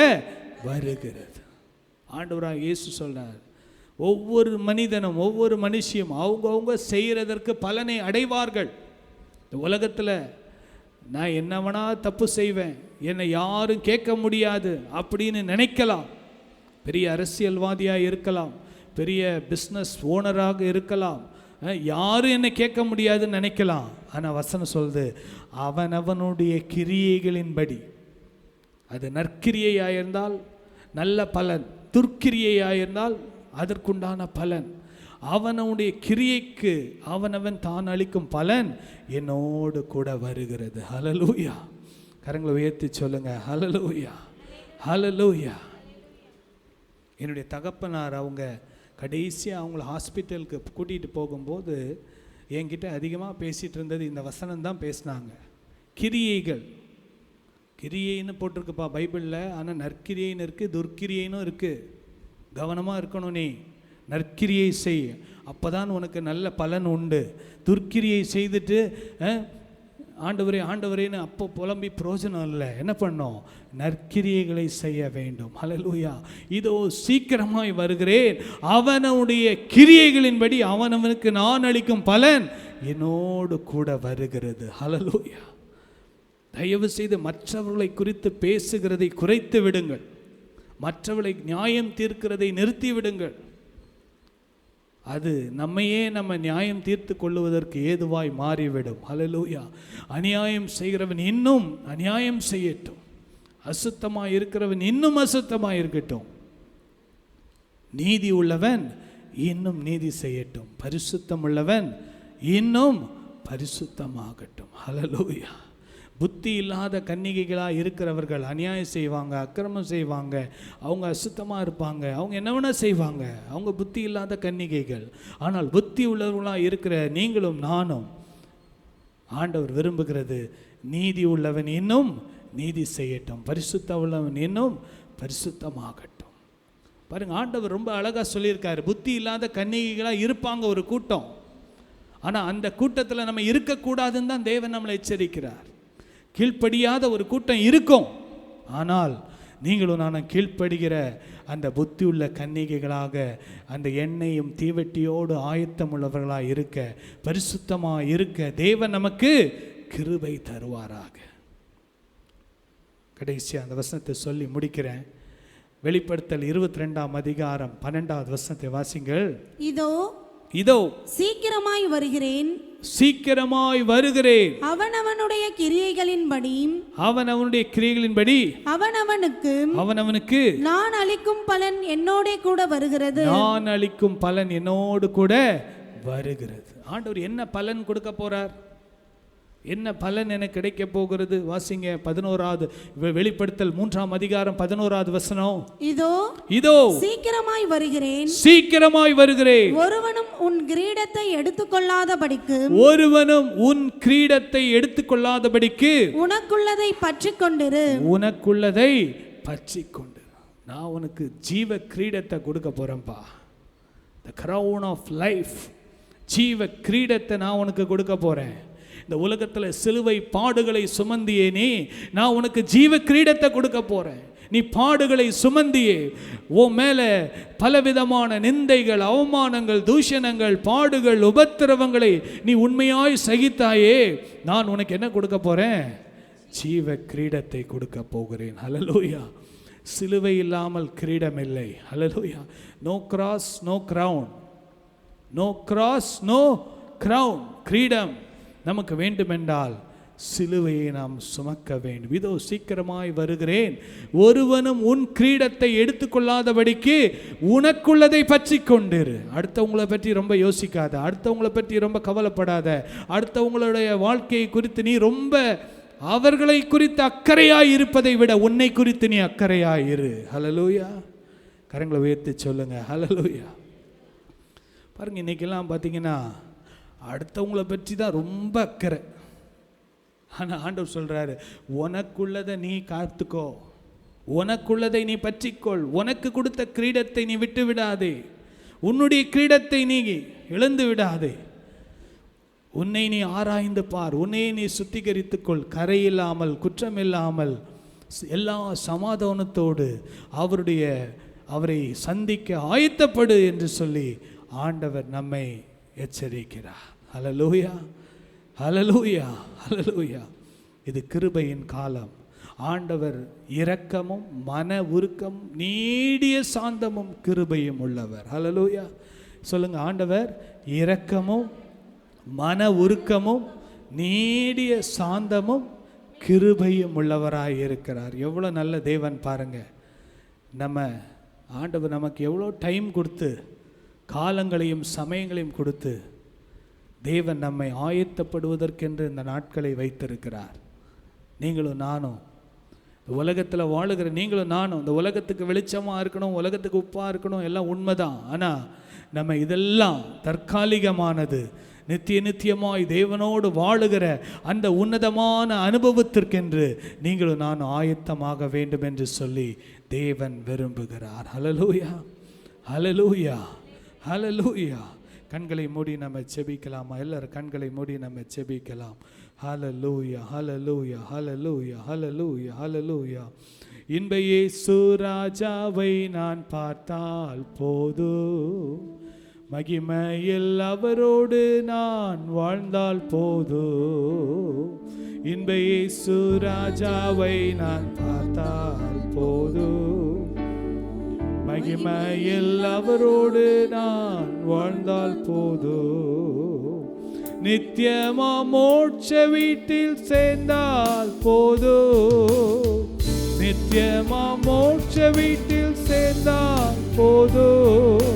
[SPEAKER 3] வருகிறது. ஆண்டவராக இயேசு சொல்றார், ஒவ்வொரு மனிதனும் ஒவ்வொரு மனுஷியும் அவங்கவுங்க செய்கிறதற்கு பலனை அடைவார்கள். இந்த உலகத்தில் நான் என்ன வேணா தப்பு செய்வேன், என்னை யாரும் கேட்க முடியாது அப்படின்னு நினைக்கலாம். பெரிய அரசியல்வாதியாக இருக்கலாம், பெரிய பிஸ்னஸ் ஓனராக இருக்கலாம், யாரும் என்னை கேட்க முடியாதுன்னு நினைக்கலாம். ஆனால் வசனம் சொல்லுது, அவனவனுடைய கிரியைகளின்படி, அது நற்கிரியையாயிருந்தால் நல்ல பலன், துர்க்கிரியையாயிருந்தால் அதற்குண்டான பலன், அவனுடைய கிரியைக்கு அவனவன் தான் அளிக்கும் பலன் என்னோடு கூட வருகிறது. ஹல்லேலூயா. கரங்களை உயர்த்தி சொல்லுங்க, ஹல்லேலூயா, ஹல்லேலூயா. என்னுடைய தகப்பனார் அவங்க கடைசியாக அவங்கள ஹாஸ்பிட்டலுக்கு கூட்டிகிட்டு போகும்போது என்கிட்ட அதிகமாக பேசிகிட்டு இருந்தது இந்த வசனம் தான் பேசினாங்க. கிரியைகள், கிரியைன்னு போட்டிருக்குப்பா பைபிளில், ஆனால் நற்கிரியைன்னு இருக்குது, துர்க்கிரியைன்னு இருக்குது. கவனமாக இருக்கணும். நீ நற்கிரியை செய், அப்போ தான் உனக்கு நல்ல பலன் உண்டு. துர்க்கிரியை செய்துட்டு ஆண்டவரே ஆண்டவரேன்னு அப்போ புலம்பி பிரயோஜனம் இல்லை. என்ன பண்ணோம்? நற்கிரியைகளை செய்ய வேண்டும். ஹல்லேலூயா. இதோ சீக்கிரமாய் வருகிறேன், அவனுடைய கிரியைகளின்படி அவனவனுக்கு நான் அளிக்கும் பலன் என்னோடு கூட வருகிறது. ஹல்லேலூயா. தயவு செய்து மற்றவர்களை குறித்து பேசுகிறதை குறைத்து விடுங்கள், மற்றவர்களை நியாயம் தீர்க்கிறதை நிறுத்தி விடுங்கள். அது நம்மையே நம்ம நியாயம் தீர்த்து கொள்ளுவதற்கு ஏதுவாய் மாறிவிடும். ஹல்லேலூயா. அநியாயம் செய்கிறவன் இன்னும் அநியாயம் செய்யட்டும், அசுத்தமாக இருக்கிறவன் இன்னும் அசுத்தமாக இருக்கட்டும், நீதி உள்ளவன் இன்னும் நீதி செய்யட்டும், பரிசுத்தம் உள்ளவன் இன்னும் பரிசுத்தமாகட்டும். ஹல்லேலூயா.
[SPEAKER 5] புத்தி இல்லாத கன்னிகைகளாக இருக்கிறவர்கள் அநியாயம் செய்வாங்க, அக்கிரமம் செய்வாங்க, அவங்க அசுத்தமாக இருப்பாங்க, அவங்க என்ன வேணால் செய்வாங்க, அவங்க புத்தி இல்லாத கன்னிகைகள். ஆனால் புத்தி உள்ளவர்களாக இருக்கிற நீங்களும் நானும் ஆண்டவர் விரும்புகிறது, நீதி உள்ளவன் இன்னும் நீதி செய்யட்டும், பரிசுத்த உள்ளவன் இன்னும் பரிசுத்தமாகட்டும். பாருங்க, ஆண்டவர் ரொம்ப அழகாக சொல்லியிருக்காரு. புத்தி இல்லாத கன்னிகைகளாக இருப்பாங்க ஒரு கூட்டம், ஆனால் அந்த கூட்டத்தில் நம்ம இருக்கக்கூடாதுன்னு தான் தேவன் நம்மளை எச்சரிக்கிறார். கீழ்ப்படியாத ஒரு கூட்டம் இருக்கும், ஆனால் நீங்களும் நானும் கீழ்ப்படுகிற அந்த புத்தி உள்ள கன்னிகைகளாக அந்த எண்ணெயும் தீவெட்டியோடு ஆயத்தம் உள்ளவர்களாக இருக்க, பரிசுத்தமாக இருக்க தேவன் நமக்கு கிருபை தருவாராக. கடைசியாக அந்த வசனத்தை சொல்லி முடிக்கிறேன். வெளிப்படுத்தல் 22ஆம் அதிகாரம் 12வது வசனத்தை வாசிங்கள்.
[SPEAKER 6] இதோ
[SPEAKER 5] இதோ
[SPEAKER 6] சீக்கிரமாய் வருகிறேன்,
[SPEAKER 5] சீக்கிரமாய் வருகிறேன்,
[SPEAKER 6] அவனவனுடைய கிரியைகளின்படி
[SPEAKER 5] அவனவனுக்கு
[SPEAKER 6] நான் அளிக்கும் பலன் என்னோட கூட வருகிறது.
[SPEAKER 5] நான் அளிக்கும் பலன் என்னோடு கூட வருகிறது. ஆண்டவர் என்ன பலன் கொடுக்க போறார்? என்ன பலன் எனக்கு கிடைக்க போகிறது? வாசிங்க 11வது வெளிப்படுத்தல் 3ஆம் அதிகாரம் 11வது வசனம். இதோ
[SPEAKER 6] சீக்கிரமாய் வருகிறேன்,
[SPEAKER 5] சீக்கிரமாய் வருகிறேன்,
[SPEAKER 6] ஒருவனும் உன் கிரீடத்தை எடுத்துக்கொள்ளாதபடிக்கு உனக்குள்ளதை பற்றிக்கொண்டிரு,
[SPEAKER 5] உனக்குள்ளதை பற்றிக்கொண்டிரு. நான் உனக்கு ஜீவ கிரீடத்தை கொடுக்க போறேன்பா. the crown of life, ஜீவ கிரீடத்தை நான் உனக்கு கொடுக்க போறேன். இந்த உலகத்தில் சிலுவை பாடுகளை சுமந்தியே நீ, நான் உனக்கு ஜீவ கிரீடத்தை கொடுக்க போறேன். நீ பாடுகளை சுமந்தியே, ஓ மேல பலவிதமான நிந்தைகள், அவமானங்கள், தூஷணங்கள், பாடுகள், உபத்திரவங்களை நீ உண்மையாய் சகித்தாயே, நான் உனக்கு என்ன கொடுக்க போறேன்? ஜீவ கிரீடத்தை கொடுக்க போகிறேன். ஹல்லேலூயா. சிலுவை இல்லாமல் கிரீடம் இல்லை. Hallelujah. No cross no crown, no cross no crown. கிரீடம் நமக்கு வேண்டுமென்றால் சிலுவையை நாம் சுமக்க வேண்டும். இதோ சீக்கிரமாய் வருகிறேன், ஒருவனும் உன் கிரீடத்தை எடுத்துக்கொள்ளாதபடிக்கு உனக்குள்ளதை பற்றி கொண்டிரு. அடுத்தவங்களை பற்றி ரொம்ப யோசிக்காத, அடுத்தவங்களை பற்றி ரொம்ப கவலைப்படாத, அடுத்தவங்களுடைய வாழ்க்கையை குறித்து நீ ரொம்ப அவர்களை குறித்து அக்கறையாய் இருப்பதை விட உன்னை குறித்து நீ அக்கறையாய் இரு. ஹல்லேலூயா. கரங்களை உயர்த்தி சொல்லுங்க ஹல்லேலூயா. பாருங்க, இன்னைக்கெல்லாம் பார்த்தீங்கன்னா அடுத்தவங்களை பற்றி தான் ரொம்ப அக்கறை. ஆனால் ஆண்டவர் சொல்கிறாரு, உனக்குள்ளதை நீ காத்துக்கோ, உனக்குள்ளதை நீ பற்றிக்கொள், உனக்கு கொடுத்த கிரீடத்தை நீ விட்டு விடாதே, உன்னுடைய கிரீடத்தை நீ இழந்து விடாதே. உன்னை நீ ஆராய்ந்து பார், உன்னை நீ சுத்திகரித்துக்கொள், கரையில்லாமல் குற்றமில்லாமல் எல்லா சமாதானத்தோடு அவரை சந்திக்க ஆயத்தப்படு என்று சொல்லி ஆண்டவர் நம்மை எச்சரிக்கிறார். ஹல்லேலூயா, ஹல்லேலூயா, ஹல்லேலூயா. இது கிருபையின் காலம். ஆண்டவர் இரக்கமும் மன உருக்கமும் நீடிய சாந்தமும் கிருபையும் உள்ளவர். ஹல்லேலூயா. சொல்லுங்க, ஆண்டவர் இரக்கமும் மன உருக்கமும் நீடிய சாந்தமும் கிருபையும் உள்ளவராய் இருக்கிறார். எவ்வளோ நல்ல தேவன் பாருங்க. நம்ம ஆண்டவர் நமக்கு எவ்வளோ டைம் கொடுத்து, காலங்களையும் சமயங்களையும் கொடுத்து தேவன் நம்மை ஆயத்தப்படுவதற்கென்று இந்த நாட்களை வைத்திருக்கிறார். நீங்களும் நானும் உலகத்தில் வாழுகிற நீங்களும் நானும் இந்த உலகத்துக்கு வெளிச்சமாக இருக்கணும், உலகத்துக்கு உப்பாக இருக்கணும், எல்லாம் உண்மைதான். ஆனால் நம்ம இதெல்லாம் தற்காலிகமானது. நித்தியமாய் தேவனோடு வாழுகிற அந்த உன்னதமான அனுபவத்திற்கென்று நீங்களும் நானும் ஆயத்தமாக வேண்டும் என்று சொல்லி தேவன் விரும்புகிறார். ஹல்லேலூயா, ஹல்லேலூயா, ஹல்லேலூயா. கண்களை மூடி நம்ம செபிக்கலாமா? எல்லாரும் கண்களை மூடி நம்ம செபிக்கலாம். ஹல்லேலூயா, ஹல்லேலூயா, ஹல்லேலூயா, ஹல்லேலூயா, ஹல்லேலூயா. இன்ப இயேசு ராஜாவை நான் பார்த்தால் போதும், மகிமையில் அவரோடு நான் வாழ்ந்தால் போதும். இன்ப இயேசு ராஜாவை நான் பார்த்தால் போதும், மகிமையில் அவரோடு நான் வாழ்ந்தால் போதும். நித்தியமா மோட்ச வீட்டில் சேர்ந்தால் போதும், நித்தியமா மோட்ச வீட்டில் சேர்ந்தால் போதும்.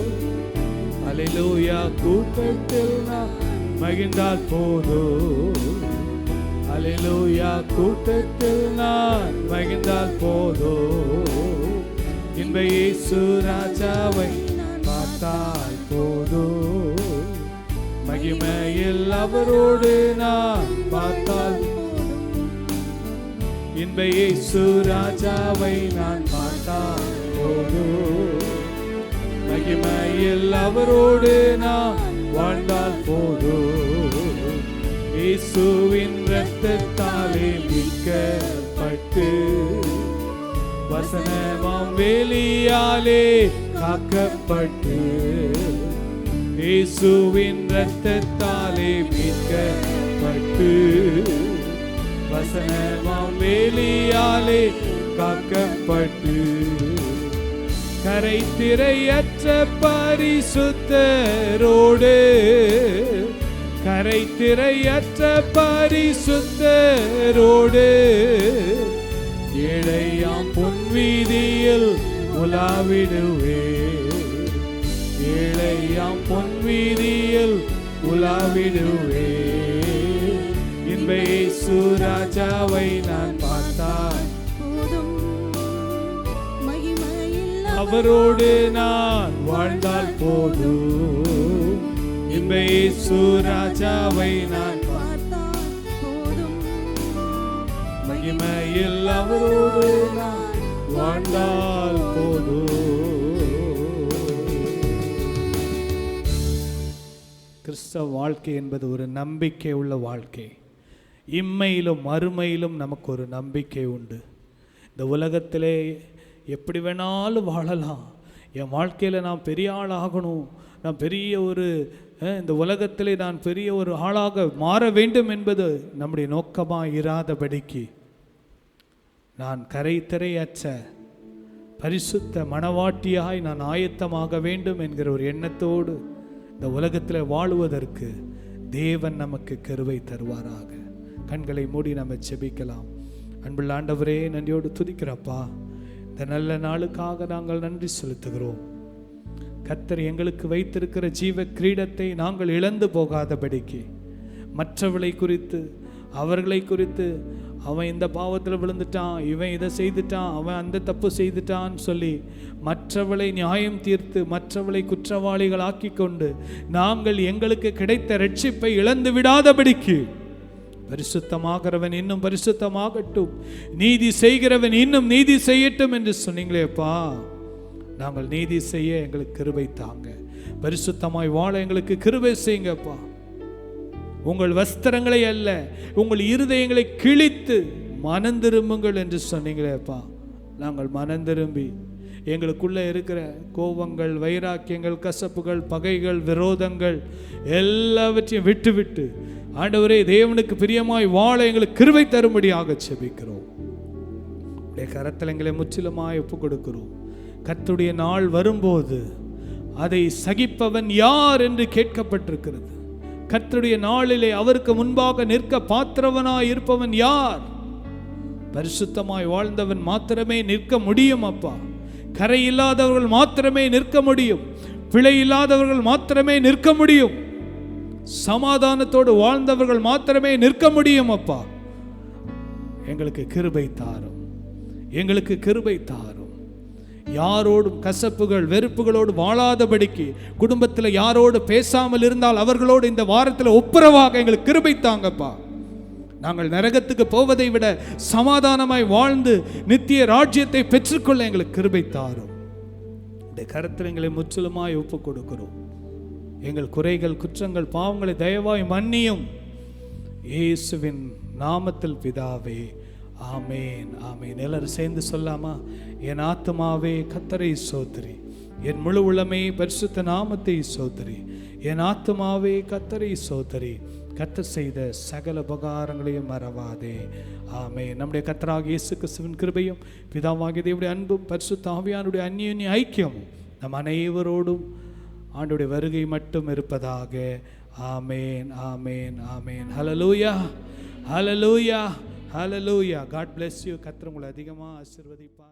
[SPEAKER 5] அல்லேலூயா. கூட்டத்தில் நான் மகிழ்ந்தால் போதும், அல்லேலூயா. கூட்டத்தில் நான் மகிழ்ந்தால் போதும், இன்ப இயேசு ராஜாவை பார்த்தால் போதும், மகிமையில் அவரோடு நான் பார்த்தால், இன்ப இயேசு ராஜாவை நான் பார்த்தால் போதும், மகிமையில் அவரோடு நான் வாழ்ந்தால் போதும், இயேசுவின் இரத்தத்தாலே மீட்கப்பட்டு வசனமாம் வேலியாலே காக்கப்பட்டு, இயேசுவின் இரத்தத்தாலே மீட்கப்பட்டு வசனமாம் வேலியாலே காக்கப்பட்டு, கரை திரையற்ற பரிசுத்தரோடு, கரை திரையற்ற பரிசுத்தரோடு, ஏழையாம் பொன்வீதியில் உலாவிடுவே, ஏழையாம் பொன்வீதியில் உலாவிடுவே, இன்ப இயேசு ராஜாவை நான் பார்த்தால் அவரோடு நான் வாழ்ந்தால் போதும், இன்ப இயேசு ராஜாவை நான் மகிமையில் அவரோடு நான் வாழ்ந்தால் போதும். கிறிஸ்தவ வாழ்க்கை என்பது ஒரு நம்பிக்கை உள்ள வாழ்க்கை. இம்மையிலும் மறுமையிலும் நமக்கு ஒரு நம்பிக்கை உண்டு. இந்த உலகத்திலே எப்படி வேணாலும் வாழலாம், என் வாழ்க்கையில் நான் பெரிய ஆள் ஆகணும், நான் பெரிய ஒரு இந்த உலகத்திலே நான் பெரிய ஒரு ஆளாக மாற வேண்டும் என்பது நம்முடைய நோக்கமாக இராதபடிக்கு, நான் கரை திரையற்ற பரிசுத்த மணவாட்டியாய் நான் ஆயத்தமாக வேண்டும் என்கிற ஒரு எண்ணத்தோடு இந்த உலகத்தில் வாழுவதற்கு தேவன் நமக்கு கிருபை தருவாராக. கண்களை மூடி நம்ம செபிக்கலாம். அன்புள்ள ஆண்டவரே, நன்றியோடு துதிக்கிறப்பா, இந்த நல்ல நாளுக்காக நாங்கள் நன்றி செலுத்துகிறோம். கர்த்தர் எங்களுக்கு வைத்திருக்கிற ஜீவ கிரீடத்தை நாங்கள் இழந்து போகாதபடிக்கு, மற்றவர்களை குறித்து அவர்களை குறித்து அவன் இந்த பாவத்தில் விழுந்துட்டான், இவன் இதை செய்துட்டான், அவன் அந்த தப்பு செய்துட்டான்னு சொல்லி மற்றவளை நியாயம் தீர்த்து மற்றவளை குற்றவாளிகள் ஆக்கி கொண்டு நாங்கள் எங்களுக்கு கிடைத்த ரட்சிப்பை இழந்து விடாதபடிக்கு, பரிசுத்தமாகிறவன் இன்னும் பரிசுத்தமாகட்டும், நீதி செய்கிறவன் இன்னும் நீதி செய்யட்டும் என்று சொன்னீங்களேப்பா. நாங்கள் நீதி செய்ய எங்களுக்கு கிருபை தாங்க, பரிசுத்தமாய் வாழ எங்களுக்கு கிருபை செய்யுங்கப்பா. உங்கள் வஸ்திரங்களை அல்ல, உங்கள் இருதயங்களை கிழித்து மனந்திரும்புங்கள் என்று சொன்னீங்களேப்பா. நாங்கள் மனந்திரும்பி எங்களுக்குள்ளே இருக்கிற கோபங்கள், வைராக்கியங்கள், கசப்புகள், பகைகள், விரோதங்கள் எல்லாவற்றையும் விட்டு ஆண்டவரே, தேவனுக்கு பிரியமாய் வாழ எங்களுக்கு கிருபை தரும்படியாக செபிக்கிறோம். உடைய கரத்தில் எங்களை முற்றிலுமாய் ஒப்பு கொடுக்கிறோம். கர்த்தருடைய நாள் வரும்போது அதை சகிப்பவன் யார் என்று கேட்கப்பட்டிருக்கிறது. கர்த்தருடைய நாளிலே அவருக்கு முன்பாக நிற்க பாத்திரவனாய் இருப்பவன் யார்? பரிசுத்தமாய் வாழ்ந்தவன் மாத்திரமே நிற்க முடியும் அப்பா. கரை இல்லாதவர்கள் மாத்திரமே நிற்க முடியும், பிழை இல்லாதவர்கள் மாத்திரமே நிற்க முடியும், சமாதானத்தோடு வாழ்ந்தவர்கள் மாத்திரமே நிற்க முடியும் அப்பா. எங்களுக்கு கிருபை தாரும், எங்களுக்கு கிருபை தாரும். யாரோடும் கசப்புகள் வெறுப்புகளோடு வாழாதபடிக்கு, குடும்பத்தில் யாரோடு பேசாமல் இருந்தால் அவர்களோடு இந்த வாரத்தில் ஒப்புரவாக எங்களுக்கு கிருபை தாங்கப்பா. நாங்கள் நரகத்துக்கு போவதை விட சமாதானமாய் வாழ்ந்து நித்திய ராஜ்யத்தை பெற்றுக்கொள்ள எங்களுக்கு கிருபை தாரும். இந்த கருத்தில் எங்களை முற்றிலுமாய் ஒப்பு கொடுக்கிறோம். எங்கள் குறைகள், குற்றங்கள், பாவங்களை தயவாய் மன்னியும். இயேசுவின் நாமத்தில் பிதாவே, ஆமேன், ஆமேன். எல்லாரும் சேர்ந்து சொல்லாமா? என் ஆத்துமாவே கர்த்தரை ஸ்தோத்திரி, என் முழு உள்ளமே பரிசுத்த நாமத்தை ஸ்தோத்திரி, என் ஆத்துமாவே கர்த்தரை ஸ்தோத்திரி, கர்த்தர் செய்த சகல உபகாரங்களையும் மறவாதே. ஆமென். நம்முடைய கர்த்தராகிய இயேசு கிறிஸ்துவின் கிருபையும் பிதாவாகிய தேவனுடைய அன்பும் பரிசுத்த ஆவியானுடைய அந்யோன்ய ஐக்கியமும் நம் அனைவரோடும் ஆண்டவருடைய வருகை மட்டும் இருப்பதாக. ஆமேன், ஆமேன், ஆமேன். ஹல்லேலூயா, ஹல்லேலூயா, ஹல்லேலூயா. God bless you. கர்த்தர் உங்களை அதிகமாக ஆசீர்வதிப்பார்.